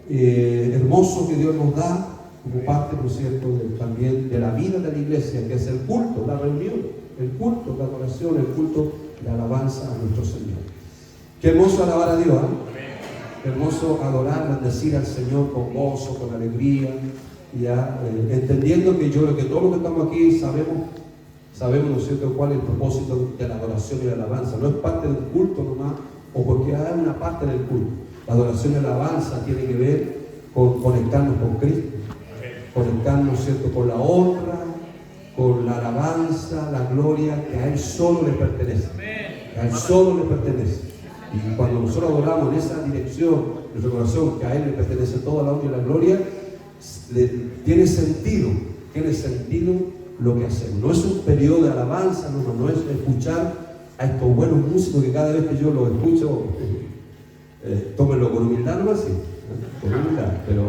hermoso que Dios nos da como parte, ¿no es cierto?, también de la vida de la iglesia, que es el culto, la reunión, el culto, la adoración, el culto, la alabanza a nuestro Señor. Qué hermoso alabar a Dios, Qué hermoso adorar, bendecir al Señor con gozo, con alegría, entendiendo que todos los que estamos aquí sabemos, ¿no es cierto?, cuál es el propósito de la adoración y la alabanza. No es parte del culto nomás, o porque hay una parte del culto. La adoración y la alabanza tiene que ver con conectarnos con Cristo, conectarnos, ¿cierto?, con la honra, con la alabanza, la gloria que a Él solo le pertenece. A Él solo le pertenece. Y cuando nosotros adoramos en esa dirección, nuestro corazón, que a Él le pertenece toda la honra y la gloria, tiene sentido lo que hacemos. No es un periodo de alabanza, no es escuchar a estos buenos músicos que cada vez que yo los escucho, tómenlo con humildad, no así, con humildad, pero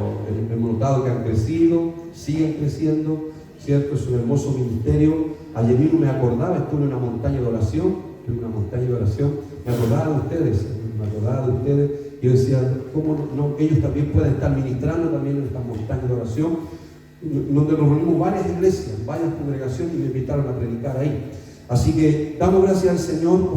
hemos notado que han crecido, siguen creciendo, ¿cierto? Es un hermoso ministerio. Ayer mismo me acordaba, estuve en una montaña de oración, me acordaba de ustedes, y yo decía, ¿cómo no? Ellos también pueden estar ministrando también en esta montaña de oración, donde nos reunimos varias iglesias, varias congregaciones, y me invitaron a predicar ahí. Así que damos gracias al Señor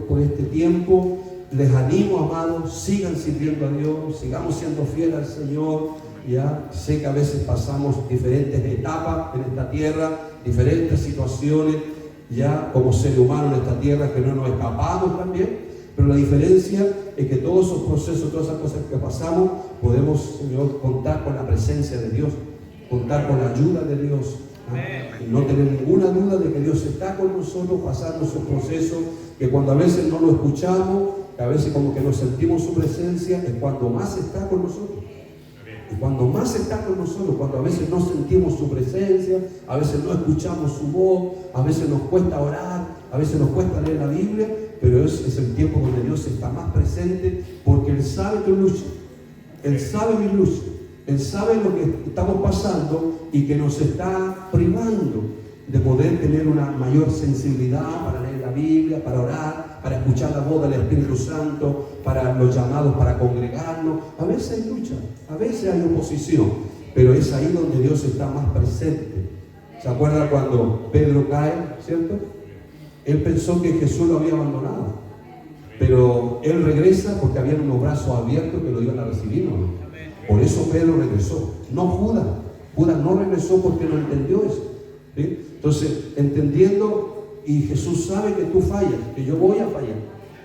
por este tiempo. Les animo, amados, sigan sirviendo a Dios, sigamos siendo fieles al Señor. Ya sé que a veces pasamos diferentes etapas en esta tierra, diferentes situaciones, ya como seres humanos en esta tierra, que no nos escapamos también, pero la diferencia es que todos esos procesos, todas esas cosas que pasamos, podemos, Señor, contar con la presencia de Dios, contar con la ayuda de Dios, no tener ninguna duda de que Dios está con nosotros, pasando esos procesos, que cuando a veces no lo escuchamos, que a veces como que no sentimos su presencia, es cuando más está con nosotros. Y cuando más está con nosotros, cuando a veces no sentimos su presencia, a veces no escuchamos su voz, a veces nos cuesta orar, a veces nos cuesta leer la Biblia, pero es el tiempo donde Dios está más presente, porque Él sabe tu lucha, Él sabe mi lucha, Él sabe lo que estamos pasando y que nos está privando de poder tener una mayor sensibilidad para leer la Biblia, para orar, para escuchar la voz del Espíritu Santo, para los llamados para congregarnos. A veces hay lucha, a veces hay oposición, pero es ahí donde Dios está más presente. ¿Se acuerdan cuando Pedro cae, cierto? Él pensó que Jesús lo había abandonado, pero él regresa porque había unos brazos abiertos que lo iban a recibir, ¿no? Por eso Pedro regresó, no Judas. Judas no regresó porque no entendió eso, ¿sí? Entonces, entendiendo, y Jesús sabe que tú fallas, que yo voy a fallar,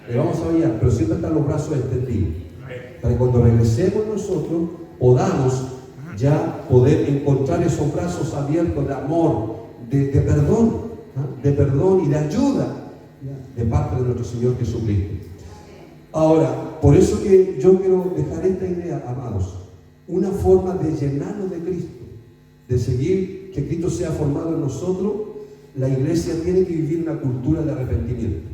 que vamos a fallar, pero siempre están los brazos extendidos, para que cuando regresemos nosotros podamos ya poder encontrar esos brazos abiertos de amor, de perdón y de ayuda de parte de nuestro Señor Jesucristo. Ahora, por eso que yo quiero dejar esta idea, amados, una forma de llenarnos de Cristo, de seguir que Cristo sea formado en nosotros. La iglesia tiene que vivir una cultura de arrepentimiento.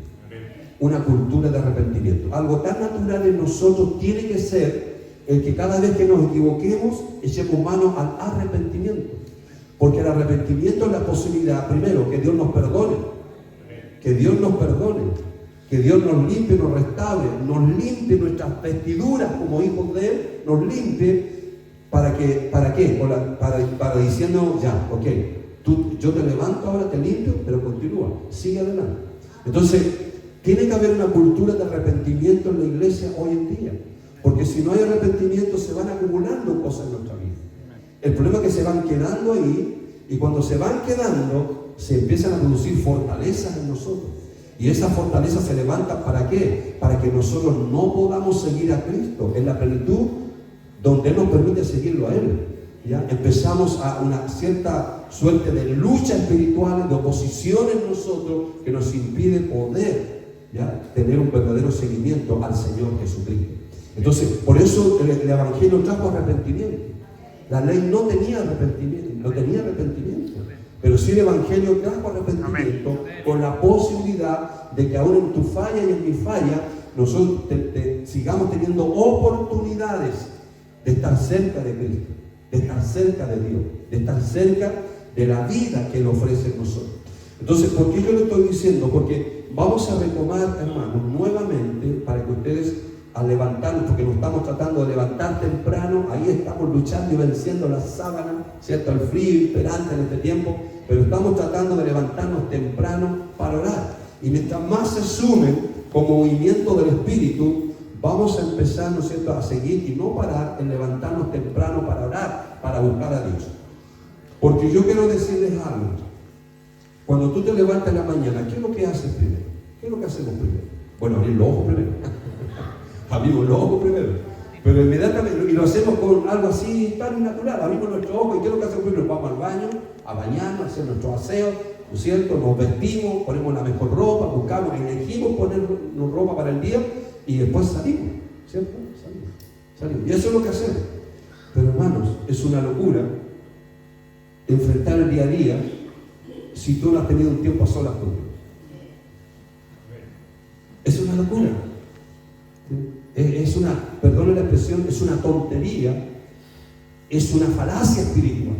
Una cultura de arrepentimiento. Algo tan natural en nosotros tiene que ser el que cada vez que nos equivoquemos echemos mano al arrepentimiento. Porque el arrepentimiento es la posibilidad, primero, que Dios nos perdone. Que Dios nos perdone. Que Dios nos limpie, nos restaure, nos limpie nuestras vestiduras como hijos de Él, nos limpie. ¿Para qué? Para diciendo, ya, ok, yo te levanto ahora, te limpio, pero continúa, sigue adelante. Entonces, tiene que haber una cultura de arrepentimiento en la iglesia hoy en día, porque si no hay arrepentimiento se van acumulando cosas en nuestra vida. El problema es que se van quedando ahí, y cuando se van quedando, se empiezan a producir fortalezas en nosotros. Y esas fortalezas se levantan ¿para qué? Para que nosotros no podamos seguir a Cristo en la plenitud donde Él nos permite seguirlo a Él. ¿Ya? Empezamos a una cierta suerte de lucha espiritual, de oposición en nosotros, que nos impide poder, ¿ya?, tener un verdadero seguimiento al Señor Jesucristo. Entonces, por eso el Evangelio trajo arrepentimiento. La ley no tenía arrepentimiento, pero sí el Evangelio trajo arrepentimiento con la posibilidad de que aún en tu falla y en mi falla, nosotros sigamos teniendo oportunidades de estar cerca de Cristo, de estar cerca de Dios, de estar cerca de la vida que Él ofrece en nosotros. Entonces, ¿por qué yo le estoy diciendo? Porque vamos a retomar, hermanos, nuevamente, para que ustedes a levantarnos, porque nos estamos tratando de levantar temprano, ahí estamos luchando y venciendo la sábana, ¿cierto? El frío imperante en este tiempo, pero estamos tratando de levantarnos temprano para orar. Y mientras más se sumen como movimiento del Espíritu, vamos a empezar, ¿no es cierto?, a seguir y no parar en levantarnos temprano para orar, para buscar a Dios. Porque yo quiero decirles algo. Cuando tú te levantas en la mañana, ¿qué es lo que haces primero? ¿Qué es lo que hacemos primero? Bueno, abrir los ojos primero. Abrimos los ojos primero. Pero inmediatamente, y lo hacemos con algo así tan natural, abrimos nuestros ojos y ¿qué es lo que hacemos primero? Vamos al baño, a bañarnos, a hacer nuestro aseo, ¿no es cierto? Nos vestimos, ponemos la mejor ropa, buscamos, elegimos ponernos ropa para el día y después salimos, ¿cierto? Salimos. Y eso es lo que hacemos. Pero hermanos, es una locura enfrentar el día a día si tú no has tenido un tiempo a solas con Dios. Es una locura. Es una, perdone la expresión, es una tontería, es una falacia espiritual.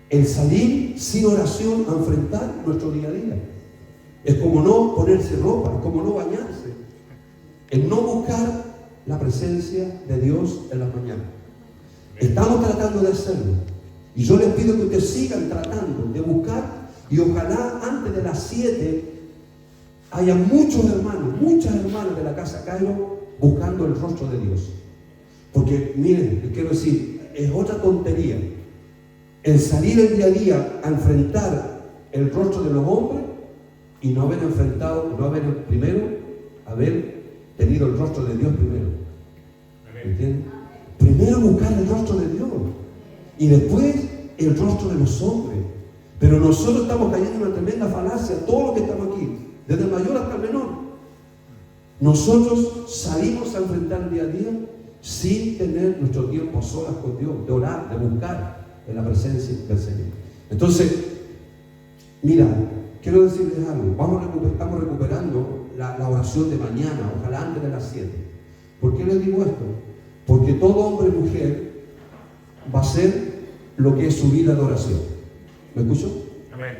El salir sin oración a enfrentar nuestro día a día. Es como no ponerse ropa, es como no bañarse. El no buscar la presencia de Dios en la mañana. Estamos tratando de hacerlo. Y yo les pido que ustedes sigan tratando de buscar y ojalá antes de las 7 haya muchos hermanos, muchas hermanas de la Casa Cairo buscando el rostro de Dios. Porque miren, les quiero decir, es otra tontería el salir el día a día a enfrentar el rostro de los hombres y no haber enfrentado, no haber primero, haber tenido el rostro de Dios primero. ¿Entienden? Primero buscar el rostro de Dios y después el rostro de los hombres. Pero nosotros estamos cayendo en una tremenda falacia, todos los que estamos aquí, desde el mayor hasta el menor. Nosotros salimos a enfrentar el día a día sin tener nuestro tiempo a solas con Dios, de orar, de buscar en la presencia del Señor. Entonces, mira, quiero decirles algo, estamos recuperando la oración de mañana, ojalá antes de las 7. ¿Por qué les digo esto? Porque todo hombre y mujer va a hacer lo que es su vida de oración. ¿Me escucho? Amén.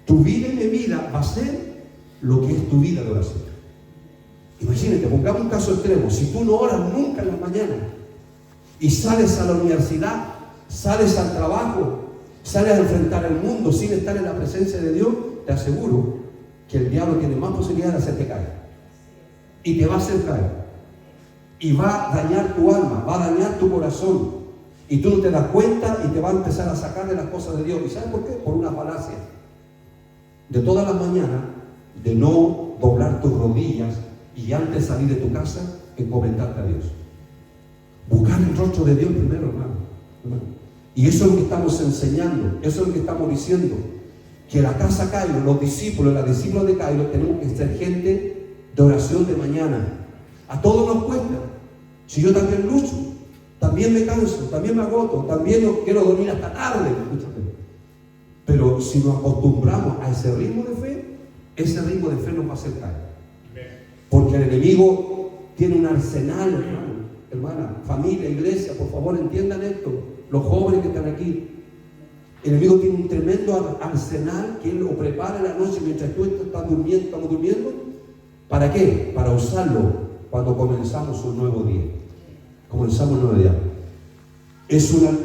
Tu vida y mi vida va a ser lo que es tu vida de oración. Imagínate, pongamos un caso extremo. Si tú no oras nunca en la mañana y sales a la universidad, sales al trabajo, sales a enfrentar el mundo sin estar en la presencia de Dios, te aseguro que el diablo tiene más posibilidades de hacerte caer. Y te va a hacer caer. Y va a dañar tu alma, va a dañar tu corazón. Y tú no te das cuenta y te va a empezar a sacar de las cosas de Dios. ¿Y sabes por qué? Por una falacia. De todas las mañanas, de no doblar tus rodillas y antes de salir de tu casa, encomendarte a Dios. Buscar el rostro de Dios primero, hermano. Y eso es lo que estamos enseñando, eso es lo que estamos diciendo. Que la Casa Cairo, los discípulos, las discípulos de Cairo, tenemos que ser gente de oración de mañana. A todos nos cuesta. Si yo también lucho, también me canso, también me agoto, también no quiero dormir hasta tarde. Pero si nos acostumbramos a ese ritmo de fe, ese ritmo de fe nos va a hacer caer. Porque el enemigo tiene un arsenal, hermana, familia, iglesia, por favor entiendan esto, los jóvenes que están aquí. El enemigo tiene un tremendo arsenal que él lo prepara en la noche mientras tú estás durmiendo, estamos durmiendo. ¿Para qué? Para usarlo cuando comenzamos un nuevo día. Comenzamos un nuevo día.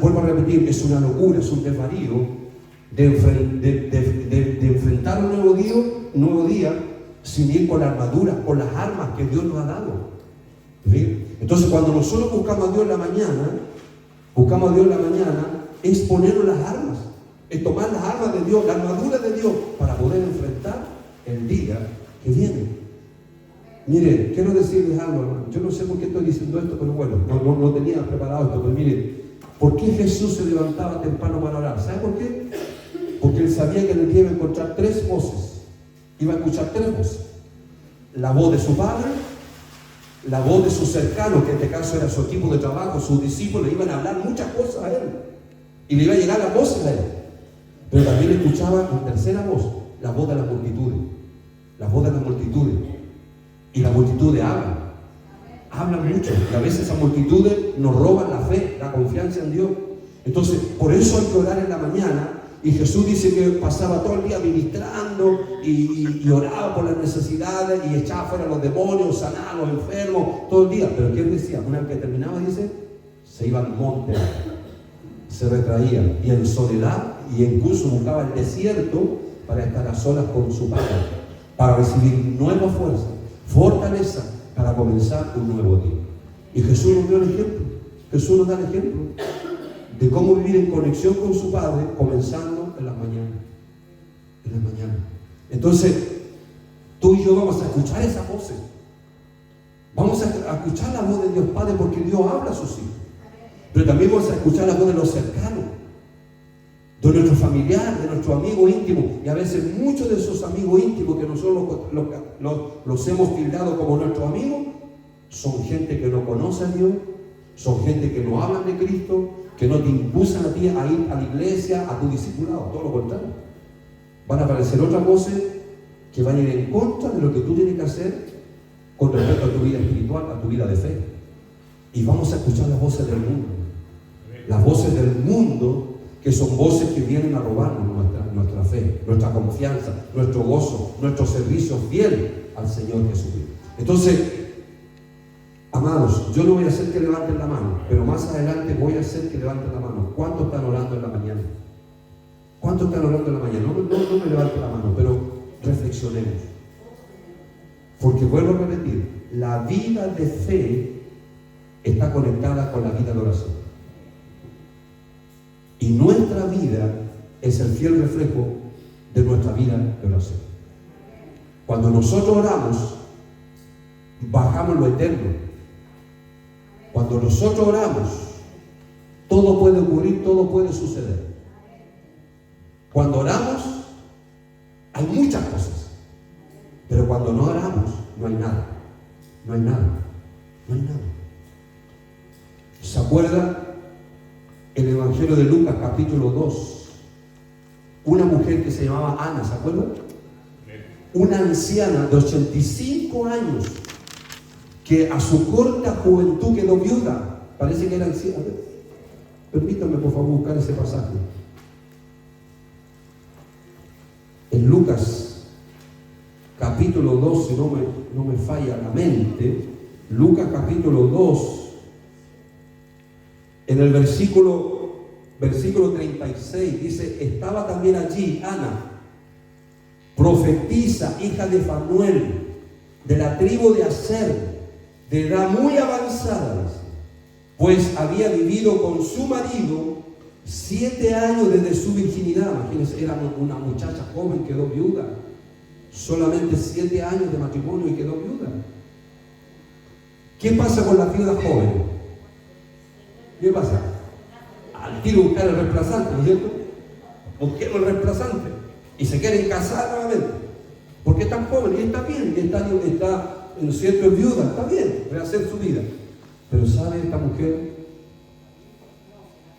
Vuelvo a repetir, es una locura, es un desvarío de enfrentar un nuevo día sin ir con la armadura, con las armas que Dios nos ha dado. ¿Sí? Entonces cuando nosotros buscamos a Dios en la mañana, es ponernos las armas, es tomar las armas de Dios, la armadura de Dios, para poder enfrentar el día que viene. Mire, quiero decirles algo, hermano. Yo no sé por qué estoy diciendo esto, pero bueno, no tenía preparado esto, pero mire, ¿por qué Jesús se levantaba temprano para orar? ¿Sabe por qué? Porque él sabía que en el día iba a encontrar 3 voces. Iba a escuchar 3 voces. La voz de su padre, la voz de sus cercanos, que en este caso era su equipo de trabajo, sus discípulos, le iban a hablar muchas cosas a él. Y le iba a llegar las voces a él. Pero también escuchaba la tercera voz, la voz de las multitudes. La voz de las multitudes. Y las multitudes hablan mucho. Y a veces esas multitudes nos roban la fe, la confianza en Dios. Entonces, por eso hay que orar en la mañana Y Jesús dice que pasaba todo el día ministrando y oraba por las necesidades y echaba fuera a los demonios, sanaba a los enfermos, todo el día. Pero ¿quién decía? Una vez que terminaba, dice, se iba al monte, se retraía y en soledad, y incluso buscaba el desierto para estar a solas con su Padre, para recibir nueva fuerza, fortaleza para comenzar un nuevo día. Y Jesús nos dio el ejemplo. Jesús nos da el ejemplo de cómo vivir en conexión con su Padre, comenzando en las mañanas. En las mañanas. Entonces, tú y yo vamos a escuchar esas voces. Vamos a escuchar la voz de Dios Padre, porque Dios habla a sus hijos. Pero también vamos a escuchar la voz de los cercanos, de nuestro familiar, de nuestro amigo íntimo. Y a veces muchos de esos amigos íntimos que nosotros los hemos tildado como nuestros amigos, son gente que no conoce a Dios, son gente que no hablan de Cristo, que no te impulsan a ti a ir a la iglesia, a tu discipulado, todo lo contrario. Van a aparecer otras voces que van a ir en contra de lo que tú tienes que hacer con respecto a tu vida espiritual, a tu vida de fe. Y vamos a escuchar las voces del mundo. Las voces del mundo, que son voces que vienen a robarnos nuestra fe, nuestra confianza, nuestro gozo, nuestro servicio fiel al Señor Jesucristo. Entonces, amados, yo no voy a hacer que levanten la mano, pero más adelante voy a hacer que levanten la mano. ¿Cuántos están orando en la mañana? ¿Cuántos están orando en la mañana? No me levanten la mano, pero reflexionemos. Porque vuelvo a repetir, la vida de fe está conectada con la vida de oración. Y nuestra vida es el fiel reflejo de nuestra vida de oración. Cuando nosotros oramos, bajamos lo eterno. Cuando nosotros oramos, todo puede ocurrir, todo puede suceder. Cuando oramos, hay muchas cosas. Pero cuando no oramos, no hay nada. No hay nada. No hay nada. ¿Se acuerda el Evangelio de Lucas, capítulo 2? Una mujer que se llamaba Ana, ¿se acuerda? Una anciana de 85 años que a su corta juventud quedó viuda. Parece que era anciana. Permítame por favor buscar ese pasaje. En Lucas capítulo 2, si no me falla la mente, Lucas capítulo 2, en el versículo 36, dice, estaba también allí Ana, profetisa, hija de Fanuel, de la tribu de Aser, de edad muy avanzada, pues había vivido con su marido 7 años desde su virginidad. Imagínense, era una muchacha joven, quedó viuda. Solamente 7 años de matrimonio y quedó viuda. ¿Qué pasa con las viudas jóvenes? ¿Qué pasa? Al tiro buscar el reemplazante, ¿no es cierto? Busquemos el reemplazante y se quieren casar nuevamente. Porque están jóvenes y está bien, está en cierto, es viuda, está bien, rehacer su vida. Pero ¿sabe? Esta mujer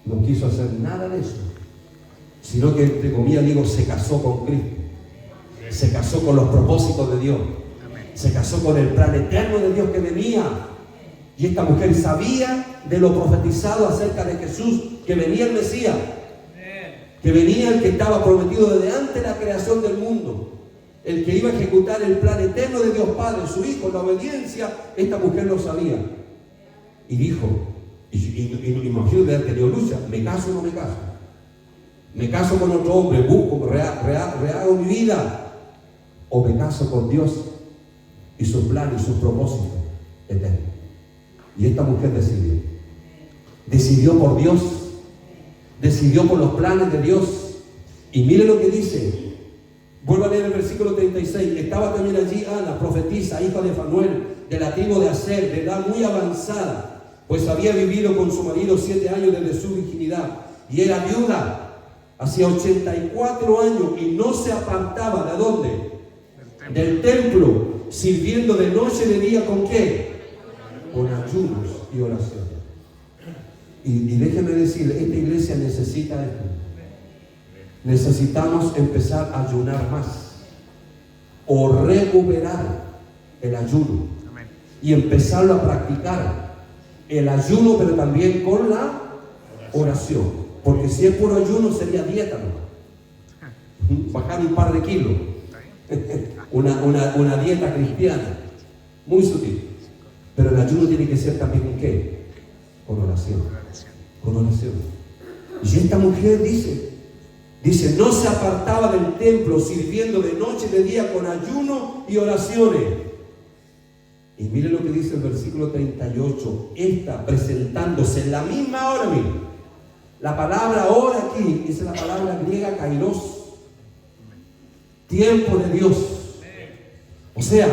no quiso hacer nada de eso, sino que, entre comillas, digo, se casó con Cristo, se casó con los propósitos de Dios, se casó con el plan eterno de Dios que venía. Y esta mujer sabía de lo profetizado acerca de Jesús, que venía el Mesías, que venía el que estaba prometido desde antes de la creación del mundo, el que iba a ejecutar el plan eterno de Dios Padre, su Hijo, la obediencia. Esta mujer lo sabía y dijo, y imagino que tenido lucha, ¿me caso o no me caso? ¿Me caso con otro hombre? ¿Busco, rehago mi vida? ¿O me caso con Dios y su plan y su propósito eterno? Y esta mujer decidió por Dios, decidió por los planes de Dios. Y mire lo que dice. Vuelvo a leer el versículo 36. Estaba también allí Ana, profetisa, hija de Fanuel, de la tribu de Aser, de edad muy avanzada, pues había vivido con su marido 7 años desde su virginidad, y era viuda, hacía 84 años, y no se apartaba, ¿de dónde? Del templo, sirviendo de noche y de día, ¿con qué? Con ayunos y oración. Y déjeme decirle, esta iglesia necesita esto. Necesitamos empezar a ayunar más, o recuperar el ayuno, y empezarlo a practicar. El ayuno, pero también con la oración. Porque si es puro ayuno sería dieta, ¿no? bajar un par de kilos. Una dieta cristiana, muy sutil. Pero el ayuno tiene que ser también ¿con qué? Con oración. Con oración. Y esta mujer dice, no se apartaba del templo, sirviendo de noche y de día con ayuno y oraciones. Y miren lo que dice el versículo 38. Esta presentándose en la misma hora, miren. La palabra hora aquí es la palabra griega kairos. Tiempo de Dios. O sea,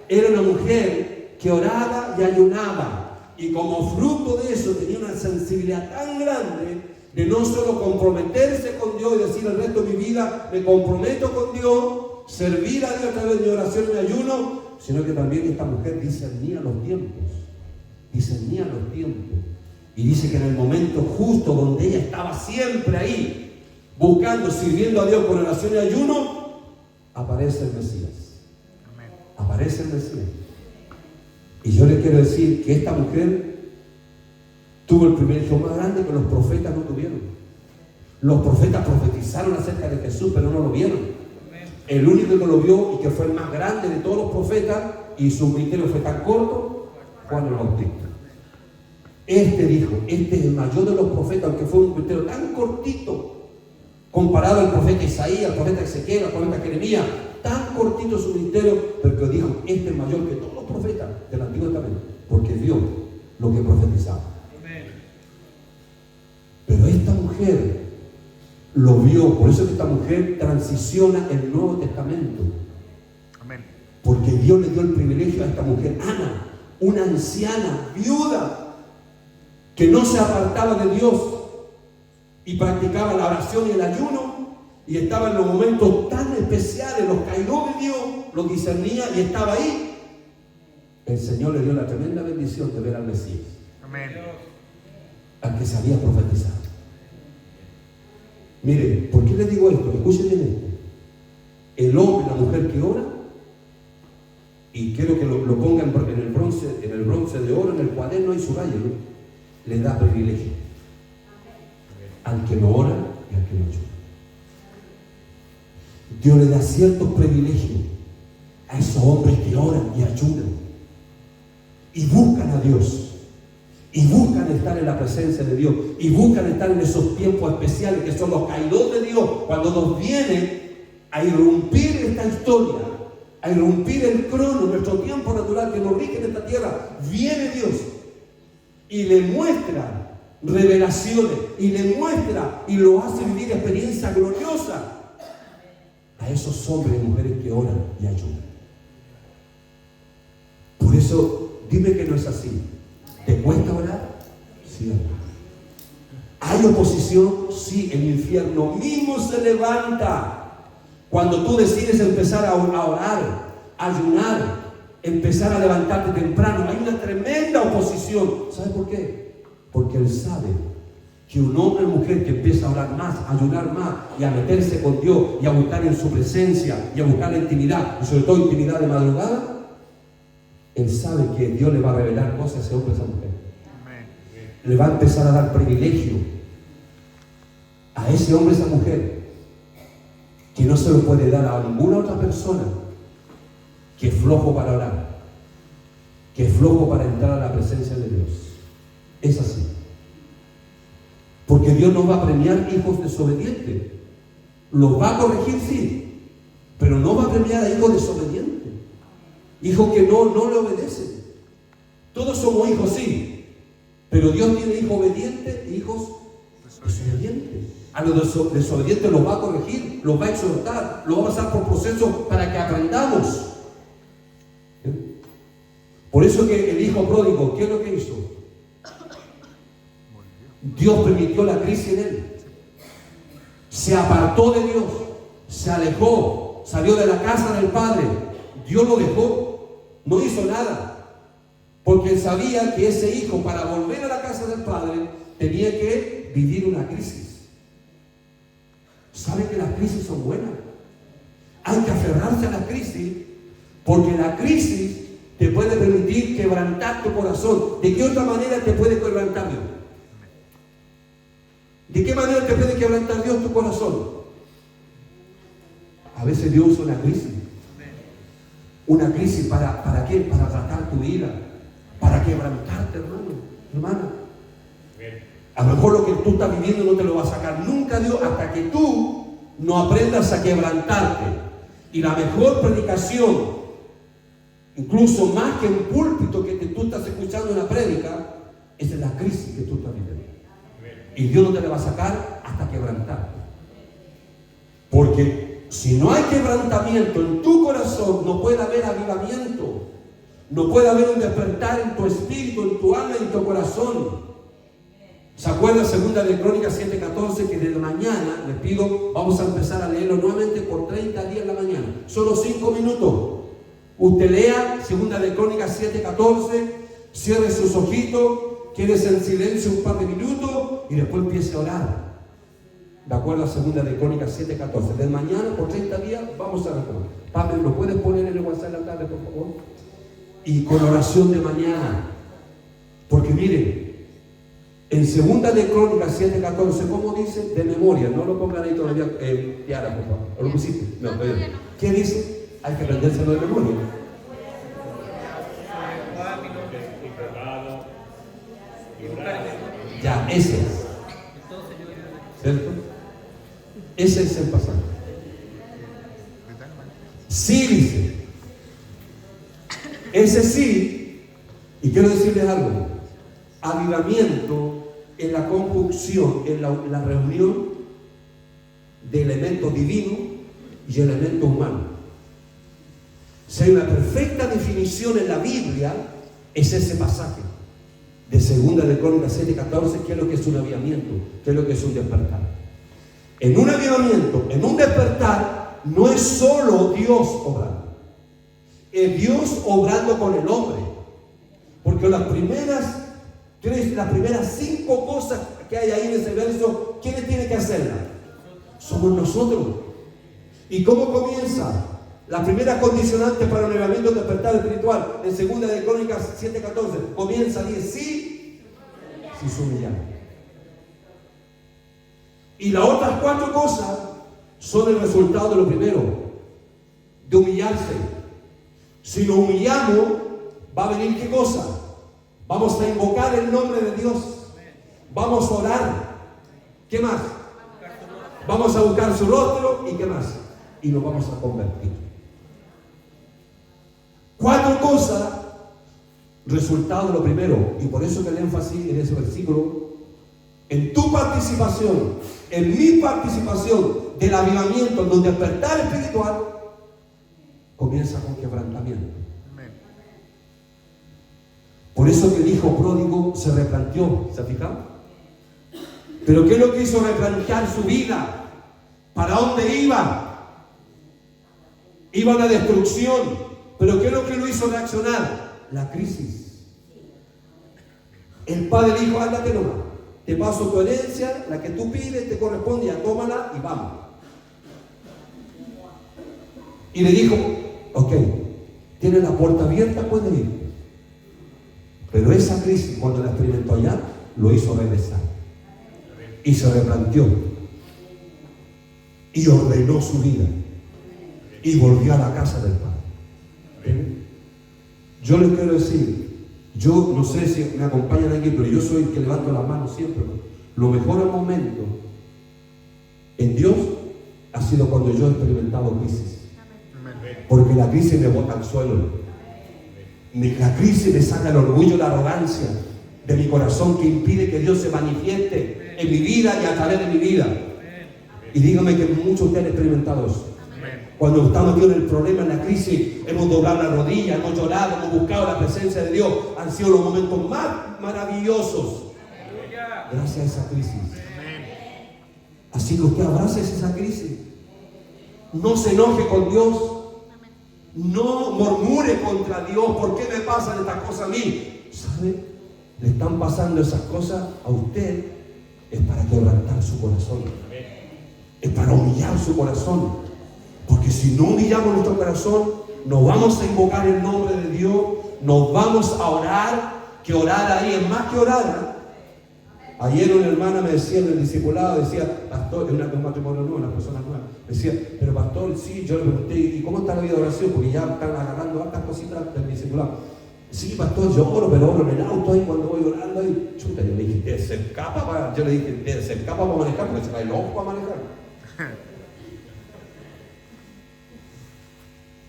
era una mujer que oraba y ayunaba. Y como fruto de eso tenía una sensibilidad tan grande de no solo comprometerse con Dios y decir el resto de mi vida me comprometo con Dios, servir a Dios a través de mi oración y ayuno, sino que también esta mujer discernía los tiempos. Discernía los tiempos. Y dice que en el momento justo donde ella estaba siempre ahí, buscando, sirviendo a Dios con oración y ayuno, aparece el Mesías. Amén. Aparece el Mesías. Y yo le quiero decir que esta mujer tuvo el privilegio más grande que los profetas no tuvieron. Los profetas profetizaron acerca de Jesús, pero no lo vieron. Amén. El único que lo vio y que fue el más grande de todos los profetas, y su ministerio fue tan corto, Juan el Bautista. Este es el mayor de los profetas, aunque fue un ministerio tan cortito, comparado al profeta Isaías, al profeta Ezequiel, al profeta Jeremías, tan cortito su ministerio, pero que dijo, este es mayor que todos los profetas del Antiguo Testamento, porque vio lo que profetizaba. Amén. Pero esta mujer lo vio, por eso es que esta mujer transiciona el Nuevo Testamento. Amén. Porque Dios le dio el privilegio a esta mujer, Ana, una anciana, viuda, que no se apartaba de Dios y practicaba la oración y el ayuno, y estaba en los momentos tan especiales, los kairos de Dios, los discernía y estaba ahí. El Señor le dio la tremenda bendición de ver al Mesías. Amén. Al que sabía profetizar. Mire, ¿por qué le digo esto? Escuchen bien esto. El hombre y la mujer que ora, y quiero que lo pongan en el bronce de oro, en el cuaderno y subrayenlo, le da privilegio al que no ora y al que no ayuda. Dios le da ciertos privilegios a esos hombres que oran y ayudan y buscan a Dios y buscan estar en la presencia de Dios y buscan estar en esos tiempos especiales que son los kairos de Dios, cuando nos viene a irrumpir esta historia, a irrumpir el crono, nuestro tiempo natural que nos rige en esta tierra. Viene Dios y le muestra revelaciones y le muestra y lo hace vivir experiencia gloriosa a esos hombres y mujeres que oran y ayudan. Por eso, dime que no es así. ¿Te cuesta orar? Sí. ¿Hay oposición? Sí. El infierno mismo se levanta cuando tú decides empezar a orar, a ayunar, empezar a levantarte temprano. Hay una tremenda oposición. ¿Sabe por qué? Porque Él sabe que un hombre o mujer que empieza a orar más, a ayunar más y a meterse con Dios y a buscar en su presencia y a buscar la intimidad, y sobre todo intimidad de madrugada, Él sabe que Dios le va a revelar cosas a ese hombre, a esa mujer. Amén. Le va a empezar a dar privilegio a ese hombre, a esa mujer, que no se lo puede dar a ninguna otra persona, que es flojo para orar, que es flojo para entrar a la presencia de Dios. Es así. Porque Dios no va a premiar hijos desobedientes. Los va a corregir, sí, pero no va a premiar a hijos desobedientes, hijos que no le obedecen. Todos somos hijos, sí, pero Dios tiene hijos obedientes e hijos desobedientes. A los desobedientes los va a corregir, los va a exhortar, los va a pasar por procesos para que aprendamos. Por eso que el hijo pródigo, ¿qué es lo que hizo? Dios permitió la crisis en él. Se apartó de Dios, se alejó, salió de la casa del padre. Dios lo dejó, no hizo nada, porque él sabía que ese hijo, para volver a la casa del padre, tenía que vivir una crisis. ¿Saben que las crisis son buenas? Hay que aferrarse a la crisis, porque la crisis te puede permitir quebrantar tu corazón. ¿De qué otra manera te puede quebrantar Dios? ¿De qué manera te puede quebrantar Dios tu corazón? A veces Dios usa una crisis. Una crisis ¿para qué? Para tratar tu vida, para quebrantarte, hermana. A lo mejor lo que tú estás viviendo no te lo va a sacar nunca Dios hasta que tú no aprendas a quebrantarte. Y la mejor predicación, incluso más que un púlpito que tú estás escuchando una prédica, es la crisis que tú estás viviendo. Y Dios no te la va a sacar hasta quebrantarte. Porque si no hay quebrantamiento en tu corazón, no puede haber avivamiento. No puede haber un despertar en tu espíritu, en tu alma, en tu corazón. ¿Se acuerdan 2 de Crónicas 7:14? Que desde mañana, les pido, vamos a empezar a leerlo nuevamente por 30 días en la mañana. Solo 5 minutos. Usted lea 2 de Crónicas 7:14, cierre sus ojitos, quédese en silencio un par de minutos y después empiece a orar. De acuerdo a 2 de Crónicas 7:14. Desde mañana por 30 días vamos a orar. Pablo, ¿lo puedes poner en el WhatsApp en la tarde, por favor? Y con oración de mañana. Porque miren, en 2 de Crónicas 7:14, ¿cómo dice? De memoria, no lo pongan ahí todavía, Tiara, por favor. ¿Lo pusiste? No, todavía no. ¿Qué dice? Hay que aprendérselo de memoria. Ya, ese es. ¿Cierto? Ese es el pasaje. Sí dice. Ese sí, y quiero decirles algo. Avivamiento en la conjunción, en la reunión de elementos divinos y elementos humanos. Si hay una perfecta definición en la Biblia, es ese pasaje de 2 de Crónicas 7:14, que es lo que es un avivamiento, que es lo que es un despertar. En un avivamiento, en un despertar, no es solo Dios obrando, es Dios obrando con el hombre. Porque las primeras 5 cosas que hay ahí en ese verso, ¿quiénes tienen que hacerlas? Somos nosotros. ¿Y cómo comienza? La primera condicionante para un avivamiento despertar espiritual, en 2 de Crónicas 7:14, comienza, dice, sí se humillamos. Y las otras 4 cosas son el resultado de lo primero, de humillarse. Si nos humillamos, va a venir ¿qué cosa? Vamos a invocar el nombre de Dios. Vamos a orar. ¿Qué más? Vamos a buscar su rostro. ¿Y qué más? Y nos vamos a convertir. 4 cosas, resultado de lo primero. Y por eso que el énfasis en ese versículo, en tu participación, en mi participación del avivamiento, en donde despertar espiritual, comienza con quebrantamiento. Por eso que el hijo pródigo se replanteó, ¿se ha fijado? Pero ¿qué es lo que hizo replantear su vida? ¿Para dónde iba? Iba a la destrucción. ¿Pero qué es lo que lo hizo reaccionar? La crisis. El padre dijo, ándate nomás, te paso tu herencia, la que tú pides, te corresponde, ya tómala y vamos. Y le dijo, ok, tienes la puerta abierta, puedes ir. Pero esa crisis, cuando la experimentó allá, lo hizo regresar. Y se replanteó. Y ordenó su vida. Y volvió a la casa del Padre. Yo les quiero decir, yo no sé si me acompañan aquí, pero yo soy el que levanto las manos siempre. Lo mejor al momento en Dios ha sido cuando yo he experimentado crisis. Porque la crisis me bota al suelo. La crisis me saca el orgullo, la arrogancia de mi corazón que impide que Dios se manifieste en mi vida y a través de mi vida. Y dígame que muchos de ustedes han experimentado eso. Cuando estamos metidos en el problema, en la crisis, hemos doblado la rodilla, hemos llorado, hemos buscado la presencia de Dios. Han sido los momentos más maravillosos gracias a esa crisis. Así que usted abrace esa crisis. No se enoje con Dios. No murmure contra Dios. ¿Por qué me pasan estas cosas a mí? ¿Sabe? Le están pasando esas cosas a usted. Es para quebrantar su corazón. Es para humillar su corazón. Porque si no humillamos nuestro corazón, nos vamos a invocar el nombre de Dios, nos vamos a orar, que orar ahí es más que orar. Ayer una hermana me decía en el discipulado, decía, pastor, es un matrimonio nuevo, una persona nueva, decía, pero pastor, sí, yo le pregunté, ¿y cómo está la vida de oración? Porque ya están agarrando hartas cositas del discipulado. Sí, pastor, yo oro, pero oro en el auto ahí cuando voy orando ahí. Chuta, yo le dije, ¿debe ser capa para manejar? Porque se cae el ojo para manejar.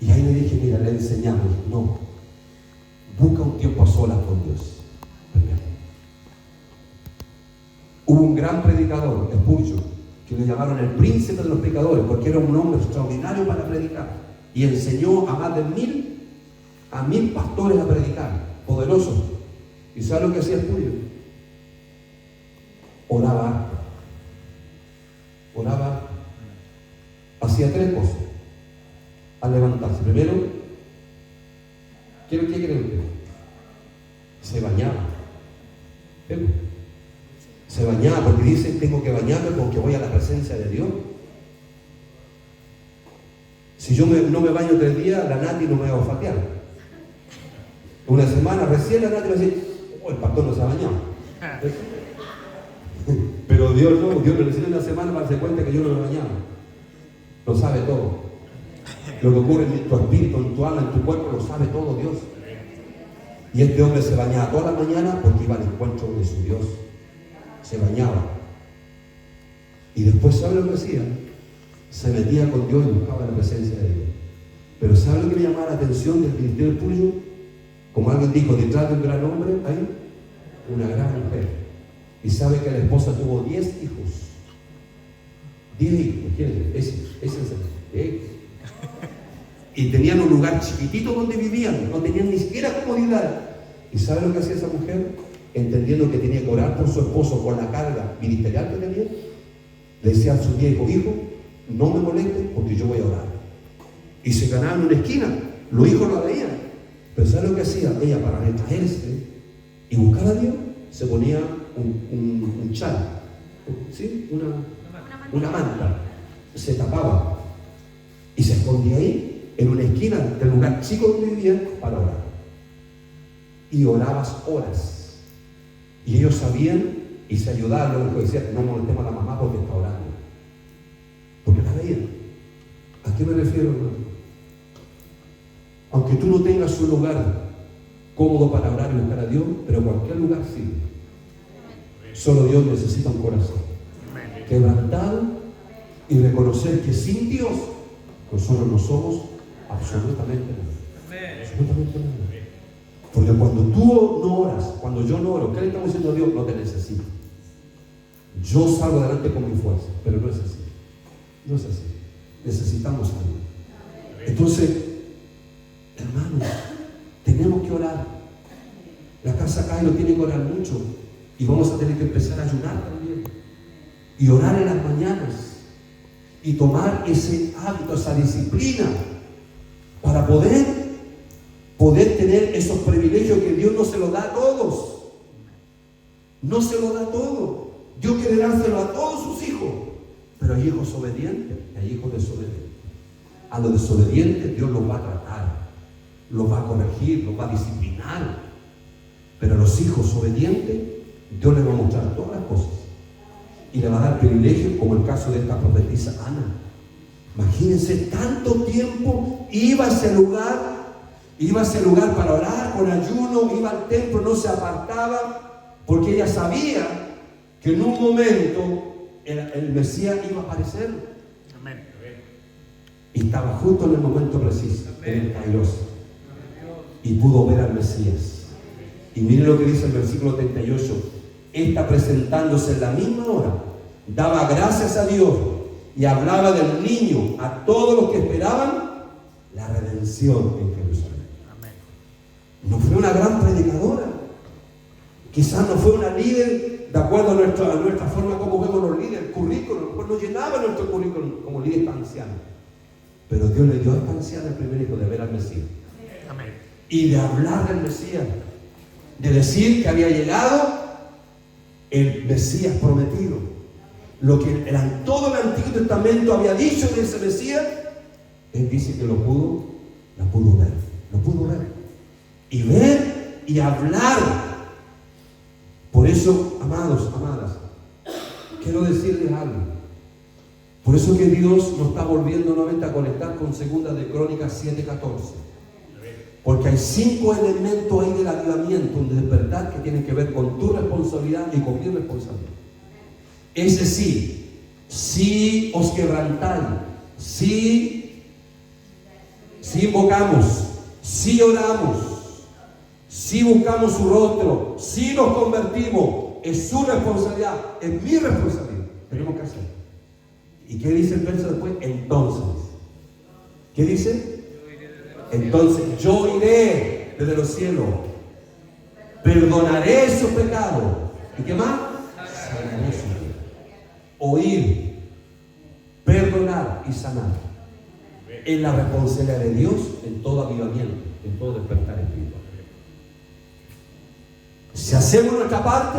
Y ahí le dije, mira, le enseñamos, no, busca un tiempo a solas con Dios. Hubo un gran predicador, Spurgeon, que le llamaron el príncipe de los predicadores, porque era un hombre extraordinario para predicar. Y enseñó a más de 1000 pastores a predicar, poderosos. ¿Y sabe lo que hacía Spurgeon? Oraba. Hacía 3 cosas al levantarse. Primero, ¿qué creen ustedes? Se bañaba. ¿Ven? Se bañaba porque dice, tengo que bañarme porque voy a la presencia de Dios. Si yo no me baño 3 días, la Nati no me va a olfatear. Una semana recién la Nati va a decir, oh, el pastor no se ha bañado. Pero Dios le enseñó una semana para darse cuenta que yo no me bañaba. Lo sabe todo. Lo que ocurre en tu espíritu, en tu alma, en tu cuerpo, lo sabe todo Dios. Y este hombre se bañaba toda la mañana porque iba al encuentro de su Dios. Se bañaba. Y después, ¿sabe lo que hacía? Se metía con Dios y buscaba la presencia de Dios. Pero ¿sabe lo que me llamaba la atención del ministerio del Spurgeon? Como alguien dijo, detrás de un gran hombre hay una gran mujer. Y sabe que la esposa tuvo 10 hijos. 10 hijos, ese. Y tenían un lugar chiquitito donde vivían, no tenían ni siquiera comodidad. ¿Y sabe lo que hacía esa mujer? Entendiendo que tenía que orar por su esposo con la carga ministerial que tenía, le decía a su viejo, hijo, no me molestes porque yo voy a orar. Y se ganaban en una esquina, los hijos la veían. Pero ¿sabe lo que hacía? Ella, para retraerse y buscar a Dios, se ponía un chal, ¿sí? Una manta, se tapaba y se escondía ahí en una esquina del lugar chico donde vivían para orar. Y orabas horas. Y ellos sabían y se ayudaban. Los decían, no molestemos a la mamá porque está orando. Porque la veían. ¿A qué me refiero, hermano? Aunque tú no tengas un lugar cómodo para orar y buscar a Dios, pero cualquier lugar sirve. Solo Dios necesita un corazón quebrantado y reconocer que sin Dios nosotros no somos absolutamente nada. Absolutamente nada. Porque cuando tú no oras, cuando yo no oro, ¿qué le estamos diciendo a Dios? No te necesito. Yo salgo adelante con mi fuerza, pero no es así. No es así. Necesitamos a Dios. Entonces, hermanos, tenemos que orar. La casa Cairo tiene que orar mucho. Y vamos a tener que empezar a ayunar también. Y orar en las mañanas. Y tomar ese hábito, esa disciplina, para poder tener esos privilegios que Dios no se los da a todos. No se los da a todos. Dios quiere dárselo a todos sus hijos. Pero hay hijos obedientes y hay hijos desobedientes. A los desobedientes Dios los va a tratar, los va a corregir, los va a disciplinar. Pero a los hijos obedientes Dios les va a mostrar todas las cosas. Y le va a dar privilegios, como el caso de esta profetisa Ana. Imagínense, tanto tiempo iba a ese lugar para orar con ayuno, iba al templo, no se apartaba, porque ella sabía que en un momento el Mesías iba a aparecer. Amén. Y estaba justo en el momento preciso, en el Kairos, y pudo ver al Mesías. Y miren lo que dice el versículo 38. Esta, presentándose en la misma hora, daba gracias a Dios y hablaba del niño a todos los que esperaban la redención en Jerusalén. Amén. No fue una gran predicadora, quizás no fue una líder de acuerdo a nuestra forma como vemos los líderes, el currículum, pues no llenaba nuestro currículum como líder anciano, pero Dios le dio a esta anciana el privilegio de ver al Mesías. Amén. Y de hablar del Mesías, de decir que había llegado el Mesías prometido, lo que todo el Antiguo Testamento había dicho de ese Mesías. Él dice que la pudo ver y ver y hablar. Por eso eso, amados, amadas, quiero decirles algo. Por eso que Dios nos está volviendo nuevamente a conectar con 2 de Crónicas 7:14. Porque hay 5 elementos ahí del avivamiento, un despertar que tienen que ver con tu responsabilidad y con mi responsabilidad. Es decir, si os quebrantáis, si invocamos, si oramos, si buscamos su rostro, si nos convertimos, es su responsabilidad, es mi responsabilidad. Tenemos que hacer. ¿Y qué dice el verso después? Entonces. ¿Qué dice? Entonces yo iré desde los cielos, perdonaré sus pecados. ¿Y qué más? Sanaré su vida. Oír, perdonar y sanar es la responsabilidad de Dios en todo avivamiento, en todo despertar espiritual. Si hacemos nuestra parte,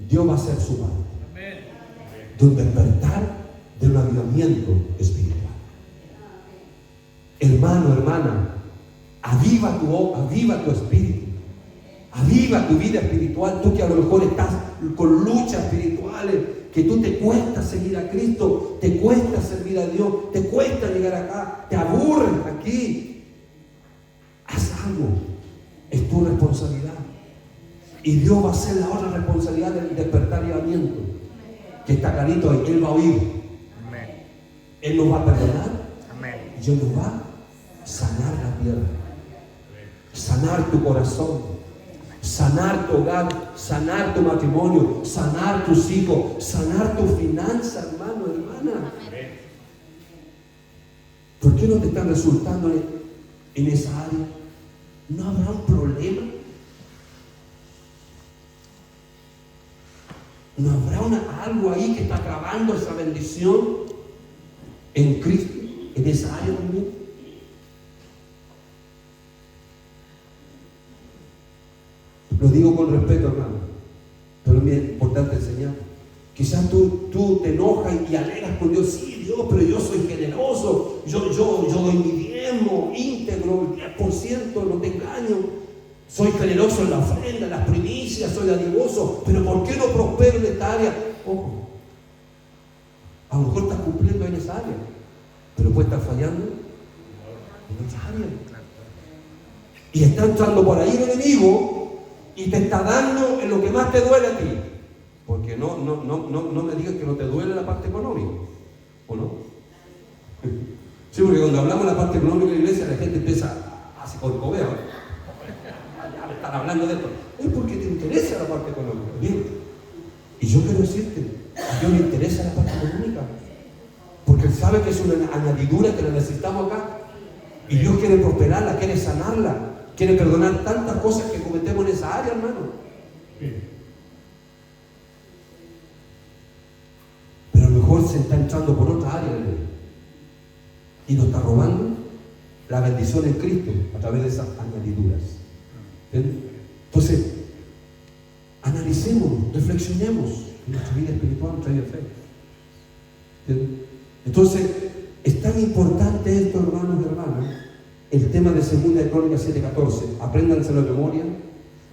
Dios va a hacer su parte. De un despertar, de un avivamiento espiritual. Hermano, hermana, aviva tu espíritu, aviva tu vida espiritual. Tú que a lo mejor estás con luchas espirituales, que tú te cuesta seguir a Cristo, te cuesta servir a Dios, te cuesta llegar acá, te aburres aquí. Haz algo, es tu responsabilidad. Y Dios va a hacer la otra responsabilidad del despertar y avivamiento, que está clarito ahí. Él va a oír. Él nos va a perdonar. Y Dios nos va a sanar la tierra, sanar tu corazón, sanar tu hogar, sanar tu matrimonio, sanar tus hijos, sanar tu finanza, hermano, hermana. ¿Por qué no te están resultando en esa área? ¿No habrá un problema? ¿No habrá algo ahí que está trabando esa bendición en Cristo, en esa área también? Lo digo con respeto, hermano, pero es importante enseñar. Quizás tú te enojas y alegas con Dios. Sí, Dios, pero yo soy generoso, yo doy mi diezmo íntegro, el 10%, no te engaño. Soy generoso en la ofrenda, en las primicias, soy dadivoso, pero ¿por qué no prospero en esta área? Ojo, a lo mejor estás cumpliendo en esa área, pero puedes estar fallando en esa área. Y está entrando por ahí el enemigo y te está dando en lo que más te duele a ti. Porque no me digas que no te duele la parte económica, ¿o no? Sí, porque cuando hablamos de la parte económica de la iglesia, la gente empieza a se corcovea. Ya me están hablando de esto. Es porque te interesa la parte económica. Bien. Y yo quiero decirte, a Dios le interesa la parte económica, porque Él sabe que es una añadidura que la necesitamos acá. Y Dios quiere prosperarla, quiere sanarla, quiere perdonar tantas cosas que cometemos en esa área, hermano. Pero a lo mejor se está entrando por otra área y nos está robando la bendición en Cristo a través de esas añadiduras. Entonces, analicemos, reflexionemos en nuestra vida espiritual, nuestra vida de fe. Entonces, es tan importante esto, hermanos y hermanas, el tema de 2 de Crónicas 7:14. Apréndanselo de memoria,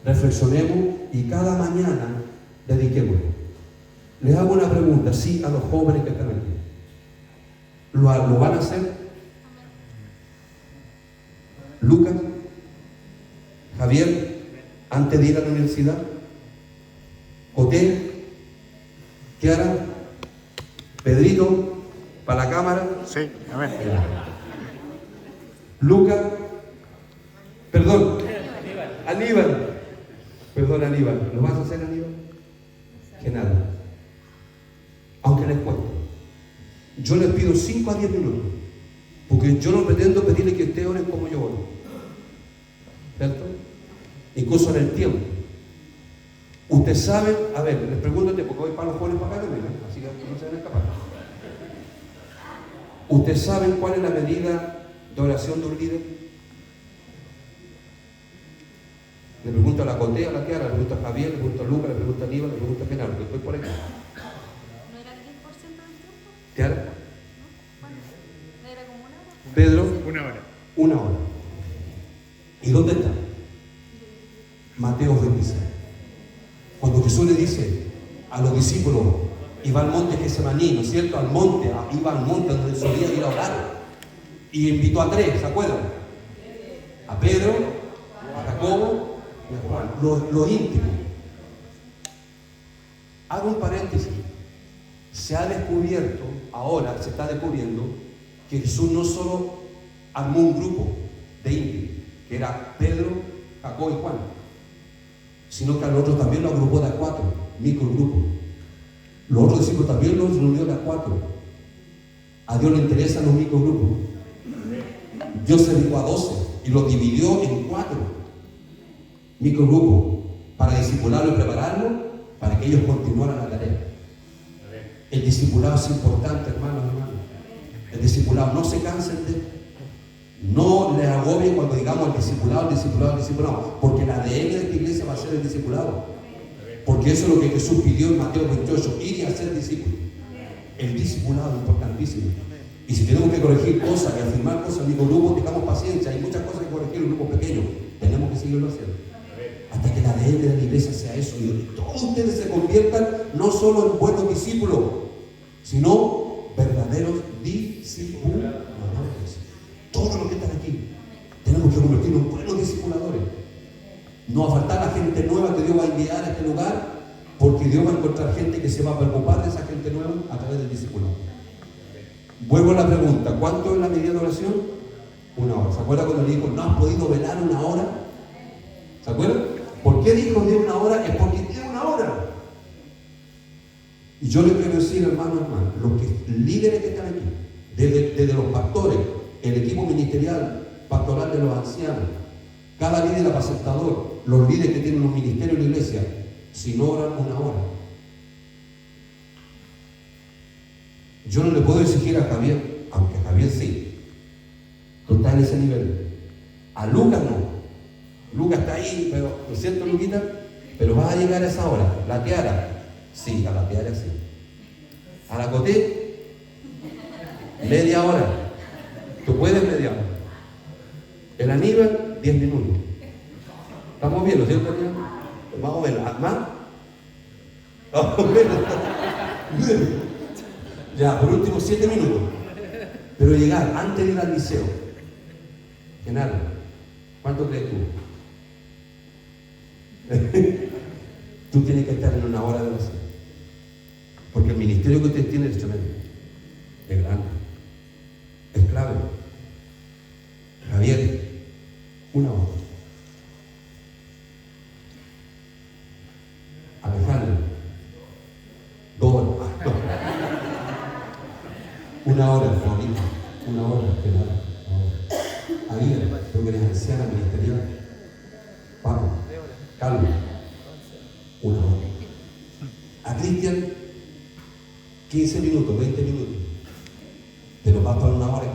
reflexionemos y cada mañana dediquémoslo. Les hago una pregunta, sí, a los jóvenes que están aquí. ¿Lo van a hacer? Lucas, Javier, antes de ir a la universidad, José, Kiara, Pedrito, para la cámara. Sí, a ver. Lucas, perdón, Aníbal, perdón, Aníbal, ¿lo vas a hacer, Aníbal? Que nada, aunque les cuente, yo les pido 5 a 10 minutos, porque yo no pretendo pedirle que ustedes oren como yo oro, ¿cierto? Incluso en el tiempo. Usted sabe, a ver, les pregunto, porque voy para los jóvenes para acá también, así que no se van a escapar. ¿Ustedes saben cuál es la medida de oración de un líder? Le pregunto a la Cotea, a la Kiara, le pregunto a Javier, le pregunto a Lucas, le pregunto a Aníbal, le pregunto a Genaro, que estoy por aquí. ¿No era el 10% del tiempo? ¿Kiara? ¿No era como una hora? Pedro, 1 hora. 1 hora. ¿Y dónde está? Mateo 26. Cuando Jesús le dice a los discípulos, iba al monte Getsemaní, ¿no es cierto? Iba al monte donde solía ir a orar. Y invitó a 3, ¿se acuerdan? A Pedro, a Jacobo y a Juan, los íntimos. Hago un paréntesis. Se ha descubierto, ahora se está descubriendo, que Jesús no solo armó un grupo de íntimos, que era Pedro, Jacobo y Juan, sino que a los otros también lo agrupó de a 4, microgrupos. Los otros discípulos también los reunió de a 4. A Dios le interesan los microgrupos. Dios se dedicó a 12 y los dividió en 4 microgrupos para discipularlo y prepararlo para que ellos continuaran la tarea. El discipulado es importante, hermanos. El discipulado, no se cansen de él. No les agobien cuando digamos el discipulado, porque el ADN de esta iglesia va a ser el discipulado. Porque eso es lo que Jesús pidió en Mateo 28, ir y hacer discípulos. El discipulado es importantísimo. Y si tenemos que corregir cosas y afirmar cosas en ningún grupo, tengamos paciencia. Hay muchas cosas que corregir en grupos pequeños. Tenemos que seguirlo haciendo. Hasta que el ADN de la iglesia sea eso. Y todos ustedes se conviertan no solo en buenos discípulos, sino verdaderos discipuladores. Todos los que están aquí tenemos que convertirnos en buenos discipuladores. No va a faltar la gente nueva que Dios va a enviar a este lugar, porque Dios va a encontrar gente que se va a preocupar de esa gente nueva a través del discipulado. Vuelvo a la pregunta, ¿cuánto es la medida de oración? 1 hora. ¿Se acuerdan cuando le dijo, no has podido velar 1 hora? ¿Se acuerdan? ¿Por qué dijo de 1 hora? Es porque tiene 1 hora. Y yo les quiero decir, hermanos, los líderes que están aquí, desde los pastores, el equipo ministerial, pastoral de los ancianos, cada líder apacentador, los líderes que tienen los ministerios en la iglesia, si no oran 1 hora. Yo no le puedo exigir a Javier, aunque Javier sí, tú estás en ese nivel. A Lucas no. Lucas está ahí, pero, ¿no es cierto, Luquita? Pero vas a llegar a esa hora. La tiara, sí, a la tiara sí. A la coté, media hora. Tú puedes media hora. El Aníbal, 10 minutos. ¿Estamos bien, ¿no es cierto, Aníbal? Más o menos. ¿Más? Más o menos. Ya, por último, 7 minutos. Pero llegar antes de ir al liceo. Genaro, ¿cuánto crees tú? Tú tienes que estar en 1 hora de oración. Porque el ministerio que ustedes tienen es tremendo. Es grande. Es clave. Javier, 1 hora. Alejandro, 2 horas. 1 hora, Paulina. 1 hora, Genaro. Ahí, tú que eres anciana ministerial. Paco, Carlos, 1 hora. A Cristian, 15 minutos, 20 minutos. Pero va para 1 hora.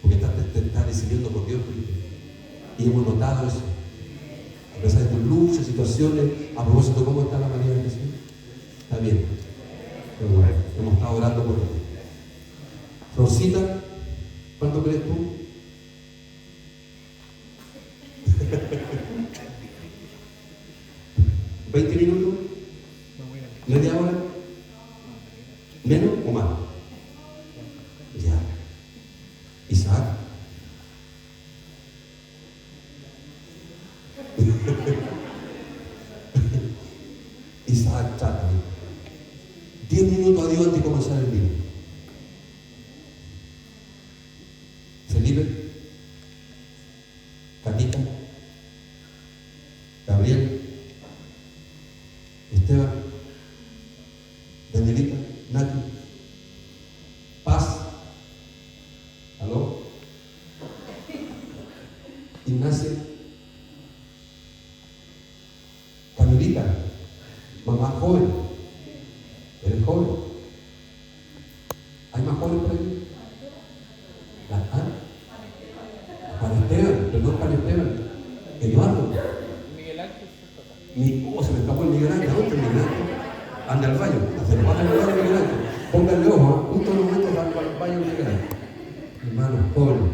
Porque estás decidiendo por Dios, Cristian. Y hemos notado eso. A pesar de tus luchas, situaciones, a propósito, ¿cómo está la María de Jesús? Está bien. Pero bueno, hemos estado orando por ti. Rosita, ¿cuánto crees tú? ¿20 minutos? ¿Media hora? ¿Menos o más? Ya. Isaac. Isaac, trata. 10 minutos a Dios antes de comenzar el día. Felipe, Catita, Gabriel, Esteban, Danielita, Nati, Paz, ¿aló? Ignacio, Camilita, mamá joven, eres joven. ¿Hay más jóvenes por ahí? Juan Esteban, perdón, Juan Esteban, Eduardo. Miguel Ángel. Se me escapó el Miguel Ángel. ¿Dónde está el Miguel Ángel? Anda al baño. Se nos va al baño Miguel Ángel. Pónganle ojo, justo en el momento va al baño Miguel Ángel. Hermanos jóvenes.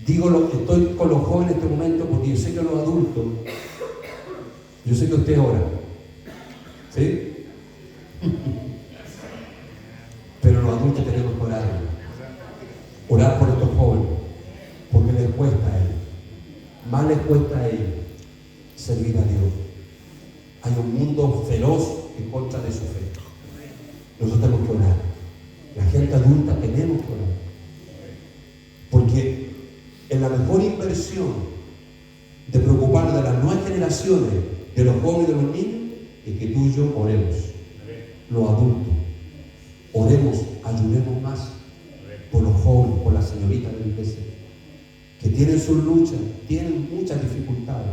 Estoy con los jóvenes en este momento porque yo sé que los adultos Yo sé que usted ora, ¿sí? Pero los adultos tenemos que orar. Orar por estos jóvenes, porque les cuesta a ellos. Más les cuesta a ellos servir a Dios. Hay un mundo feroz en contra de su fe. Nosotros tenemos que orar. La gente adulta tenemos que orar. Porque en la mejor inversión de preocuparnos de las nuevas generaciones, de los jóvenes y de los niños, es que tú y yo oremos. Los adultos. Oremos, ayudemos más por los jóvenes, por las señoritas de la iglesia, que tienen sus luchas, tienen muchas dificultades,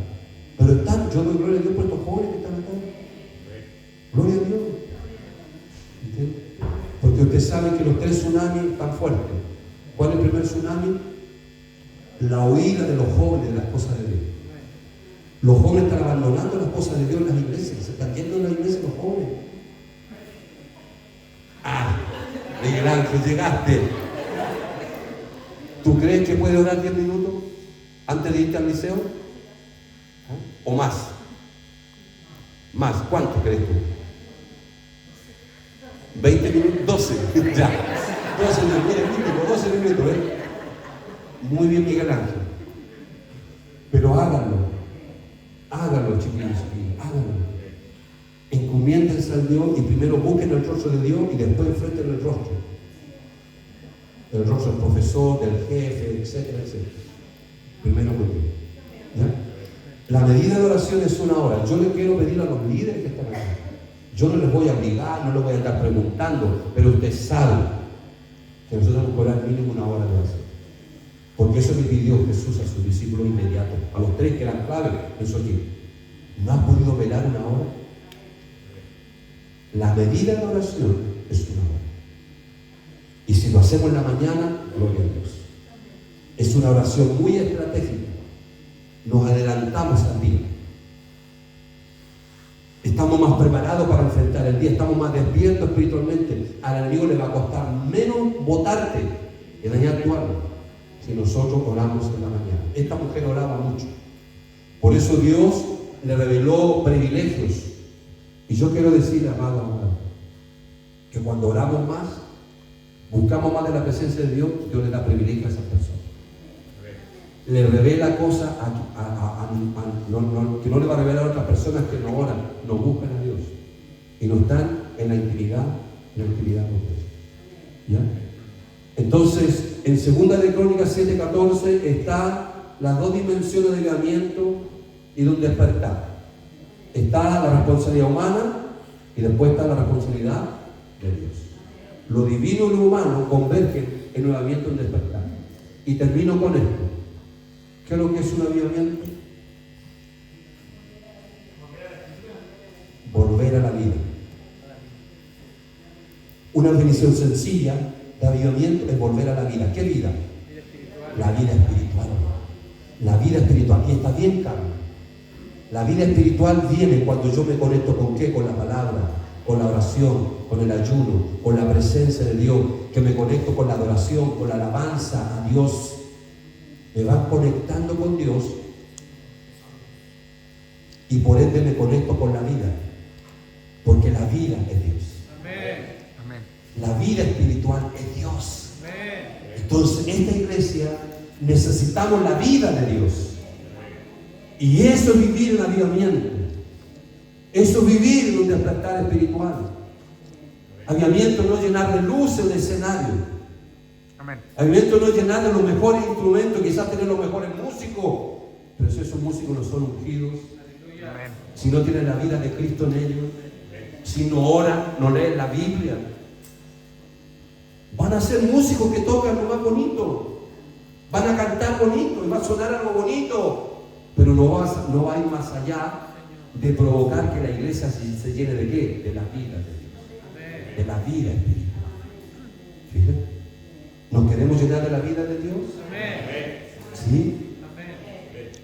pero están, yo doy gloria a Dios por estos jóvenes que están acá. Gloria a Dios. ¿Entiendes? Porque usted sabe que los 3 tsunamis están fuertes. ¿Cuál es el primer tsunami? La huida de los jóvenes de las cosas de Dios. Los jóvenes están abandonando las cosas de Dios en las iglesias, se están yendo de las iglesias los jóvenes. Ah, Miguel Ángel, llegaste. ¿Tú crees que puedes orar 10 minutos antes de irte al liceo? ¿O más? ¿Más? ¿Cuánto crees tú? ¿20 minutos? 12. Ya. 12 minutos. Mire, 12 minutos, ¿eh? Muy bien, Miguel Ángel. Pero háganlo. Háganlo, chiquillos, háganlo. Encomiéndense al Dios y primero busquen el rostro de Dios y después enfrenten el rostro. El rostro del profesor, del jefe, etcétera, etcétera. Primero con Dios. ¿Ya? La medida de oración es 1 hora. Yo le quiero pedir a los líderes que están aquí. Yo no les voy a obligar, no les voy a estar preguntando, pero usted sabe que nosotros tenemos que orar mínimo 1 hora de oración. Porque eso le pidió Jesús a sus discípulos inmediatos, a los 3 que eran clave en su tiempo. ¿No has podido velar 1 hora? La medida de oración es 1 hora. Y si lo hacemos en la mañana, gloria a Dios. Es una oración muy estratégica. Nos adelantamos al día. Estamos más preparados para enfrentar el día, estamos más despiertos espiritualmente. Al enemigo le va a costar menos botarte y dañar tu alma si nosotros oramos en la mañana. Esta mujer oraba mucho. Por eso Dios le reveló privilegios. Y yo quiero decirle, amado, que cuando oramos más, buscamos más de la presencia de Dios, Dios le da privilegio a esas personas. Le revela cosas que no le va a revelar a otras personas que no oran, no buscan a Dios y no están en la intimidad con Dios. ¿Ya? Entonces, en 2 de Crónicas 7:14 están las 2 dimensiones de avivamiento y de un despertar. Está la responsabilidad humana y después está la responsabilidad de Dios. Lo divino y lo humano convergen en un avivamiento y un despertar. Y termino con esto. ¿Qué es lo que es un avivamiento? Volver a la vida. Una definición sencilla de avivamiento es volver a la vida. ¿Qué vida? La vida espiritual. La vida espiritual. Y está bien, Carlos. La vida espiritual viene cuando yo me conecto ¿con qué? Con la palabra, con la oración, con el ayuno, con la presencia de Dios, que me conecto con la adoración, con la alabanza a Dios. Me va conectando con Dios y por ende me conecto con la vida, porque la vida es Dios. Amén. La vida espiritual es Dios. Amén. Entonces, esta iglesia necesitamos la vida de Dios. Y eso es vivir en avivamiento. Eso es vivir en un despertar espiritual. Avivamiento no es llenar de luces un escenario. Amén. Avivamiento no es llenar de los mejores instrumentos, quizás tener los mejores músicos, pero si esos músicos no son ungidos, Amén. si no tienen la vida de Cristo en ellos, si no oran, no leen la Biblia, van a ser músicos que tocan lo más bonito, van a cantar bonito y va a sonar algo bonito, pero no va a ir más allá de provocar que la iglesia se llene de ¿qué? De la vida de Dios, de la vida espiritual. Fíjate. ¿Nos queremos llenar de la vida de Dios? Amén. ¿Sí?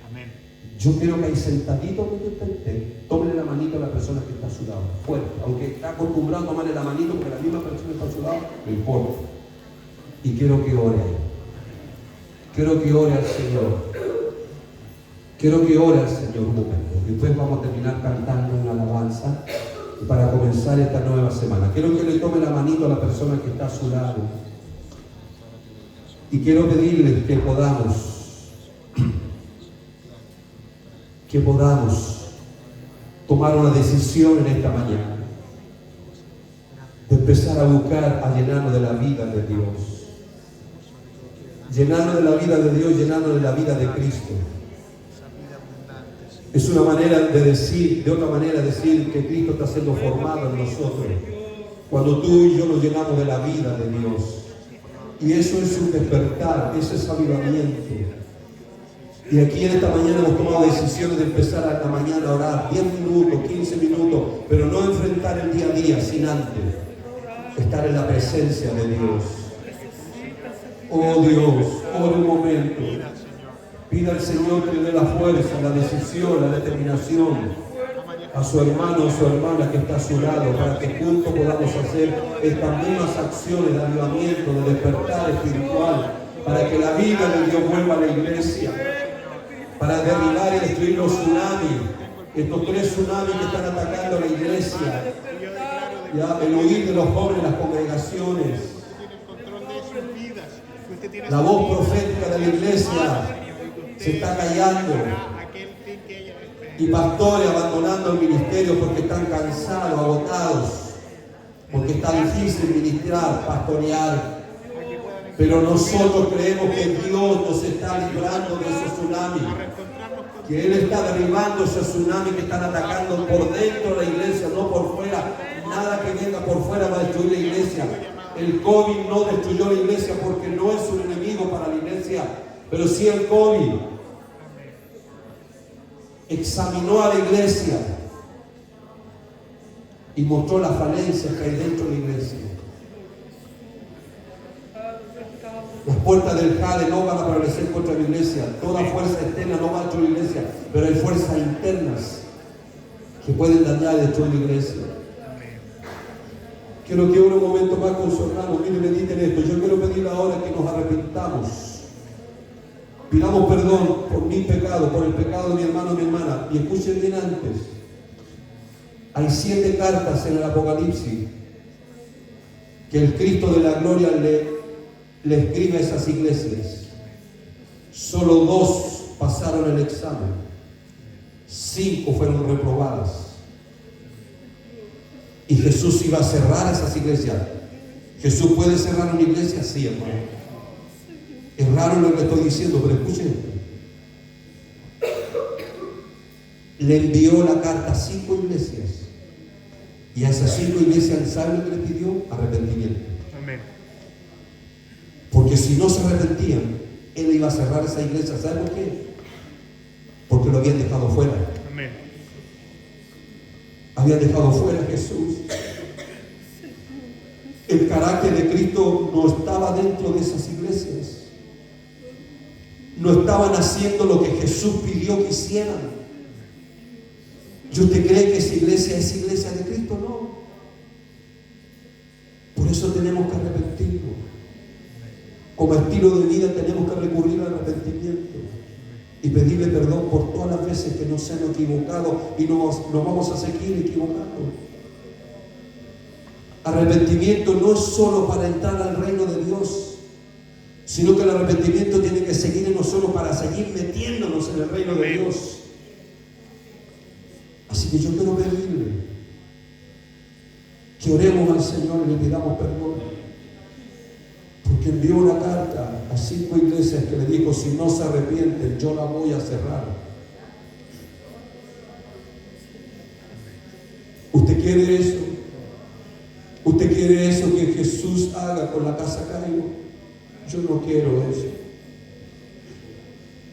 Amén. Yo quiero que ahí sentadito donde usted esté, tómele la manito a la persona que está a su lado, fuerte. Aunque está acostumbrado a tomarle la manito porque la misma persona está a su lado, no importa. Y quiero que ore ahí. Quiero que ore al Señor. Quiero que ore al Señor un momento. Después vamos a terminar cantando una alabanza para comenzar esta nueva semana. Quiero que le tome la manito a la persona que está a su lado. Y quiero pedirles que podamos tomar una decisión en esta mañana. De empezar a buscar, a llenarnos de la vida de Dios. Llenarnos de la vida de Dios, llenarnos de la vida de Cristo. Es una manera de decir, de otra manera decir que Cristo está siendo formado en nosotros. Cuando tú y yo nos llenamos de la vida de Dios. Y eso es un despertar, eso es avivamiento. Y aquí en esta mañana hemos tomado decisiones de empezar a la mañana a orar 10 minutos, 15 minutos, pero no enfrentar el día a día sin antes estar en la presencia de Dios. Oh Dios, ore un momento. Pida al Señor que le dé la fuerza, la decisión, la determinación a su hermano o su hermana que está a su lado, para que juntos podamos hacer estas mismas acciones de avivamiento, de despertar espiritual, para que la vida de Dios vuelva a la iglesia, para derribar y destruir los tsunamis, estos 3 tsunamis que están atacando a la iglesia, ya, el oír de los jóvenes, las congregaciones, la voz profética de la iglesia se está callando, y pastores abandonando el ministerio porque están cansados, agotados, porque está difícil ministrar, pastorear. Pero nosotros creemos que Dios nos está librando de esos tsunamis, que Él está derribando esos tsunamis que están atacando por dentro de la iglesia, no por fuera. Nada que venga por fuera va a destruir la iglesia. El COVID no destruyó la iglesia porque no es un enemigo para la iglesia, pero sí el COVID examinó a la iglesia y mostró las falencias que hay dentro de la iglesia. Las puertas del jade no van a prevalecer contra la iglesia. Toda fuerza externa no va a destruir la iglesia, pero hay fuerzas internas que pueden dañar y destruir la iglesia. Quiero que un momento más con su hermano, mire, mediten esto. Yo quiero pedir ahora que nos arrepintamos. Pidamos perdón por mi pecado, por el pecado de mi hermano o mi hermana. Y escuchen bien antes. Hay 7 cartas en el Apocalipsis que el Cristo de la gloria le escribe a esas iglesias. Solo 2 pasaron el examen. 5 fueron reprobadas. Y Jesús iba a cerrar esas iglesias. ¿Jesús puede cerrar una iglesia? Sí, hermano. Es raro lo que estoy diciendo, pero escuchen. Le envió la carta a 5 iglesias. Y a esas 5 iglesias, ¿saben lo que le pidió? Arrepentimiento. Amén. Porque si no se arrepentían, Él iba a cerrar esa iglesia. ¿Saben por qué? Porque lo habían dejado fuera. Amén. Habían dejado fuera a Jesús. El carácter de Cristo no estaba dentro de esas iglesias. No estaban haciendo lo que Jesús pidió que hicieran. ¿Y usted cree que esa iglesia es iglesia de Cristo? No. Por eso tenemos que arrepentirnos. Como estilo de vida tenemos que recurrir al arrepentimiento y pedirle perdón por todas las veces que nos hemos equivocado y nos vamos a seguir equivocando. Arrepentimiento no es solo para entrar al reino de Dios, sino que el arrepentimiento tiene que seguir en nosotros para seguir metiéndonos en el reino de Dios. Así que yo quiero pedirle que oremos al Señor y le pidamos perdón, porque envió una carta a 5 iglesias que le dijo: si no se arrepienten, yo la voy a cerrar. ¿Usted quiere eso? ¿Usted quiere eso que Jesús haga con la casa Cairo? Yo no quiero eso.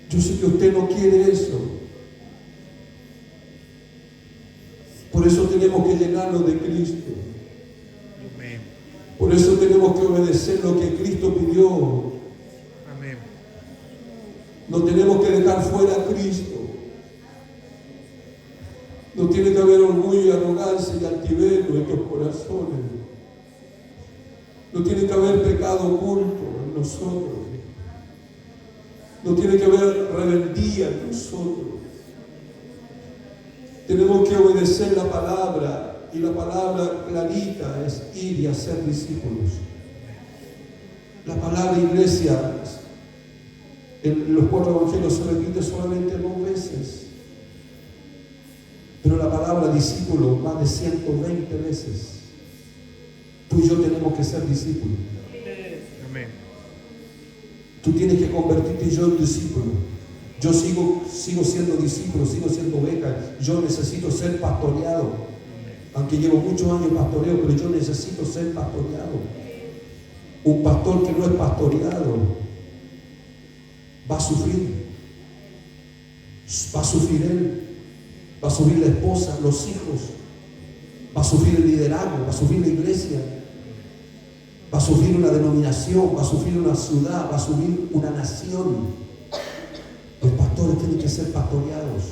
Yo sé que usted no quiere eso. Por eso tenemos que llenarnos de Cristo. Por eso tenemos que obedecer lo que Cristo pidió. Amén. No tenemos que dejar fuera a Cristo. No tiene que haber orgullo y arrogancia y altivez en nuestros corazones. No tiene que haber pecado oculto en nosotros. No tiene que haber rebeldía en nosotros. Tenemos que obedecer la palabra, y la palabra clarita es ir y hacer discípulos. La palabra iglesia en los 4 evangelios se repite solamente 2 veces, pero la palabra discípulo más de 120 veces. Tú y yo tenemos que ser discípulos. Amén. Tú tienes que convertirte yo en discípulo. Yo sigo siendo discípulo, sigo siendo oveja. Yo necesito ser pastoreado. Aunque llevo muchos años pastoreo, pero yo necesito ser pastoreado. Un pastor que no es pastoreado va a sufrir. Va a sufrir él. Va a sufrir la esposa, los hijos. Va a sufrir el liderazgo, va a sufrir la iglesia. Va a sufrir una denominación, va a sufrir una ciudad, va a sufrir una nación. Los pastores tienen que ser pastoreados.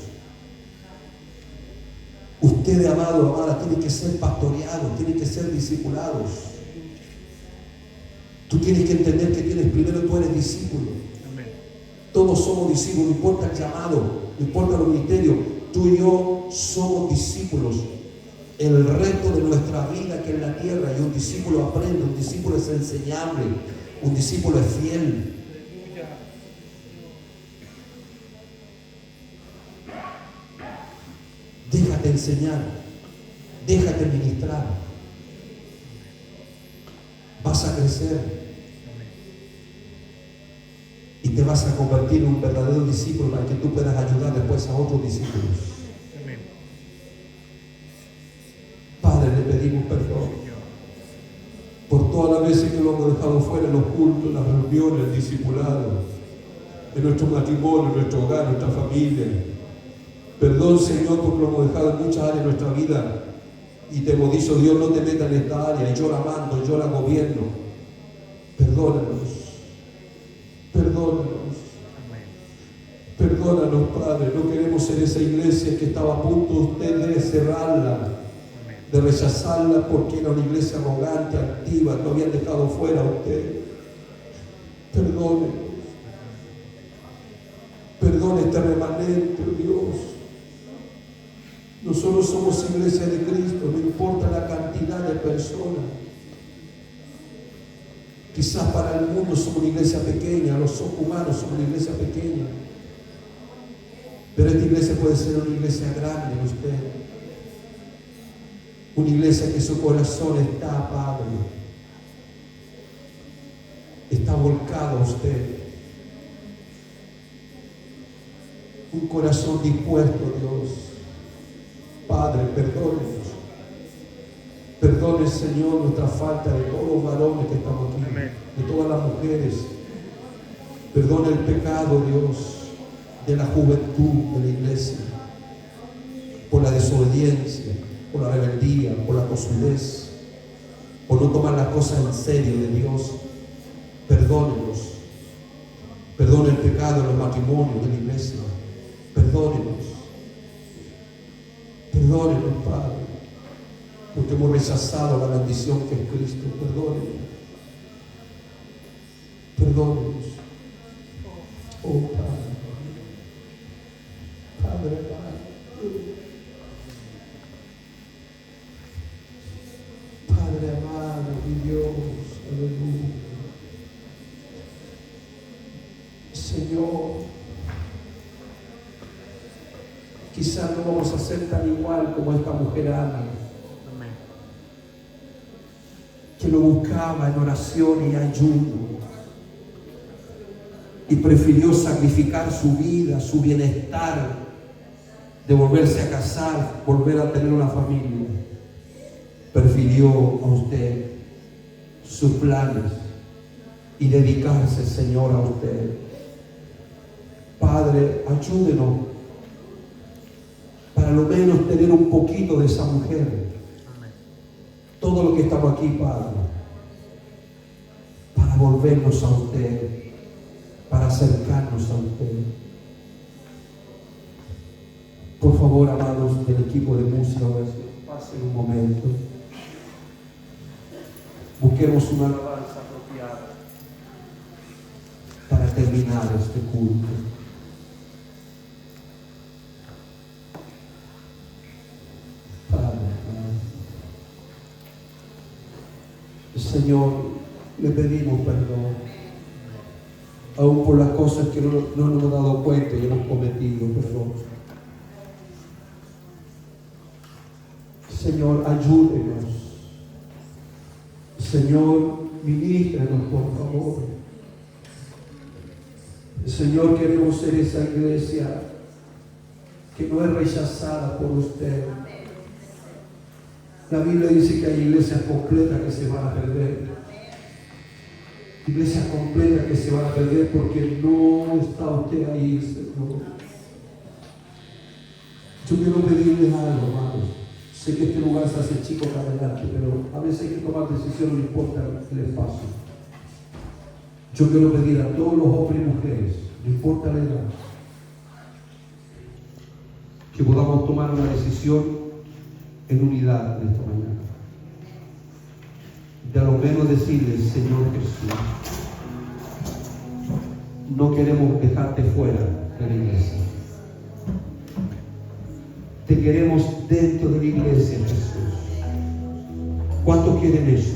Ustedes, amados, amadas, tienen que ser pastoreados, tienen que ser discipulados. Tú tienes que entender que primero tú eres discípulo. Amén. Todos somos discípulos, no importa el llamado, no importa los ministerios. Tú y yo somos discípulos. El resto de nuestra vida que en la tierra, y un discípulo aprende, un discípulo es enseñable, un discípulo es fiel. Déjate enseñar, déjate ministrar. Vas a crecer y te vas a convertir en un verdadero discípulo para que tú puedas ayudar después a otros discípulos. Amén. Padre, le pedimos perdón por todas las veces que lo hemos dejado fuera en los cultos, en las reuniones, el discipulado, en nuestro matrimonio, en nuestro hogar, en nuestra familia. Perdón, Señor, porque lo hemos dejado en muchas áreas de nuestra vida y te hemos dicho, Dios, no te metas en esta área, y yo la mando, yo la gobierno. Perdónanos, perdónanos, perdónanos, Padre. No queremos ser esa iglesia que estaba a punto usted de cerrarla, de rechazarla porque era una iglesia arrogante, activa, no habían dejado fuera a usted. Perdónenos, perdone este remanente, oh Dios. Nosotros somos iglesia de Cristo, no importa la cantidad de personas. Quizás para el mundo somos una iglesia pequeña, los humanos somos una iglesia pequeña. Pero esta iglesia puede ser una iglesia grande en usted. Una iglesia que su corazón está, Padre, está volcado a usted. Un corazón dispuesto, Dios. Padre, perdónenos. Perdone, Señor, nuestra falta de todos los varones que estamos aquí, Amén. de todas las mujeres. Perdone el pecado, Dios, de la juventud de la iglesia, por la desobediencia, por la rebeldía, por la tosudez, por no tomar las cosas en serio de Dios. Perdónenos. Perdone el pecado de los matrimonios de la iglesia. Perdónenos. Perdónenos, Padre, porque hemos rechazado la bendición que es Cristo. Perdónenos. Perdónenos. Oh, Padre. Padre, Padre amado, mi Dios, aleluya. Señor, quizás no vamos a ser tan igual como esta mujer Ana, Amén. que lo buscaba en oración y ayuno y prefirió sacrificar su vida, su bienestar, de volverse a casar, volver a tener una familia. Prefirió a usted sus planes y dedicarse, Señor, a usted. Padre, ayúdenos para lo menos tener un poquito de esa mujer. Amén. Todo lo que estamos aquí, Padre, para volvernos a usted, para acercarnos a usted. Por favor, amados del equipo de música, pasen un momento. Busquemos una alabanza apropiada para terminar este culto. Señor, le pedimos perdón, aún por las cosas que no nos hemos dado cuenta y hemos cometido, perdón. Señor, ayúdenos. Señor, ministrenos, por favor. Señor, queremos ser esa iglesia que no es rechazada por usted. La Biblia dice que hay iglesias completas que se van a perder. Iglesias completas que se van a perder porque no está usted ahí, Señor. Yo quiero pedirles algo, hermanos. Sé que este lugar se hace chico para adelante, pero a veces hay que tomar decisiones, no importa el espacio. Yo quiero pedir a todos los hombres y mujeres, no importa la edad, que podamos tomar una decisión en unidad en esta mañana. De a lo menos decirle, Señor Jesús, no queremos dejarte fuera de la iglesia. Te queremos dentro de la iglesia, Jesús. ¿Cuántos quieren eso?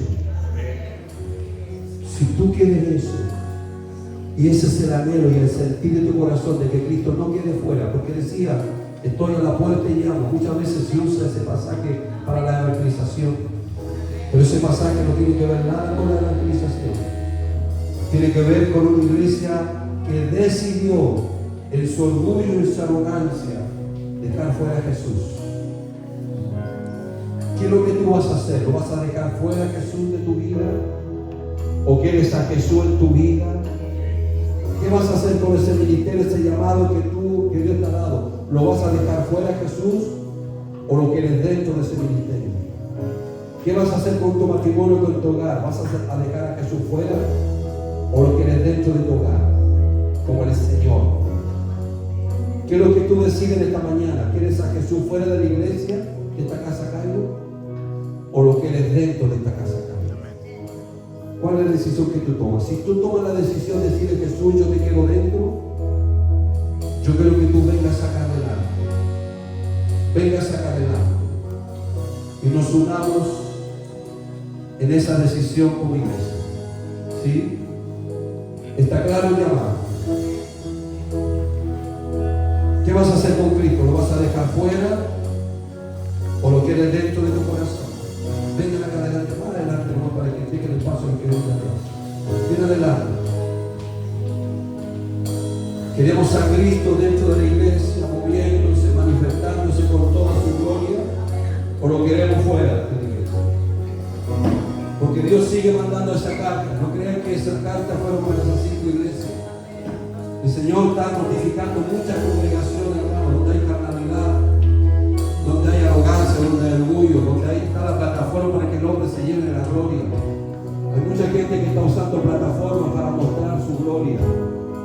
Si tú quieres eso, y ese es el anhelo y el sentir de tu corazón de que Cristo no quede fuera, porque decía, estoy a la puerta y llamo. Muchas veces se usa ese pasaje para la evangelización, pero ese pasaje no tiene que ver nada con la evangelización. Tiene que ver con una iglesia que decidió en su orgullo y en su arrogancia dejar fuera a Jesús. ¿Qué es lo que tú vas a hacer? ¿Lo vas a dejar fuera a Jesús de tu vida? ¿O quieres a Jesús en tu vida? ¿Qué vas a hacer con ese ministerio, ese llamado que Dios te ha dado? ¿Lo vas a dejar fuera a Jesús o lo quieres dentro de ese ministerio? ¿Qué vas a hacer con tu matrimonio y con tu hogar? ¿Vas a dejar a Jesús fuera o lo quieres dentro de tu hogar? Como el Señor. ¿Qué es lo que tú decides esta mañana? ¿Quieres a Jesús fuera de la iglesia, de esta casa Cairo? ¿O lo quieres dentro de esta casa Cairo? ¿Cuál es la decisión que tú tomas? Si tú tomas la decisión de decirle, Jesús, yo te quedo dentro, yo quiero que tú vengas acá adelante. Vengas acá adelante. Y nos unamos en esa decisión como iglesia. ¿Sí? ¿Está claro el llamado? ¿Qué vas a hacer con Cristo? ¿Lo vas a dejar fuera o lo quieres dentro de tu corazón? Vengan acá adelante, más adelante, no para que tengan el paso que viene atrás. Ven adelante. Queremos a Cristo dentro de la iglesia, moviéndose, manifestándose con toda su gloria, o lo queremos fuera de la iglesia. Porque Dios sigue mandando esa carta. No crean que esa carta fueron para esas 5 iglesias. El Señor está notificando muchas congregaciones, hermano, donde hay carnalidad, donde hay arrogancia, donde hay orgullo, donde hay está la plataforma para que el hombre se llene de la gloria. Hay mucha gente que está usando plataformas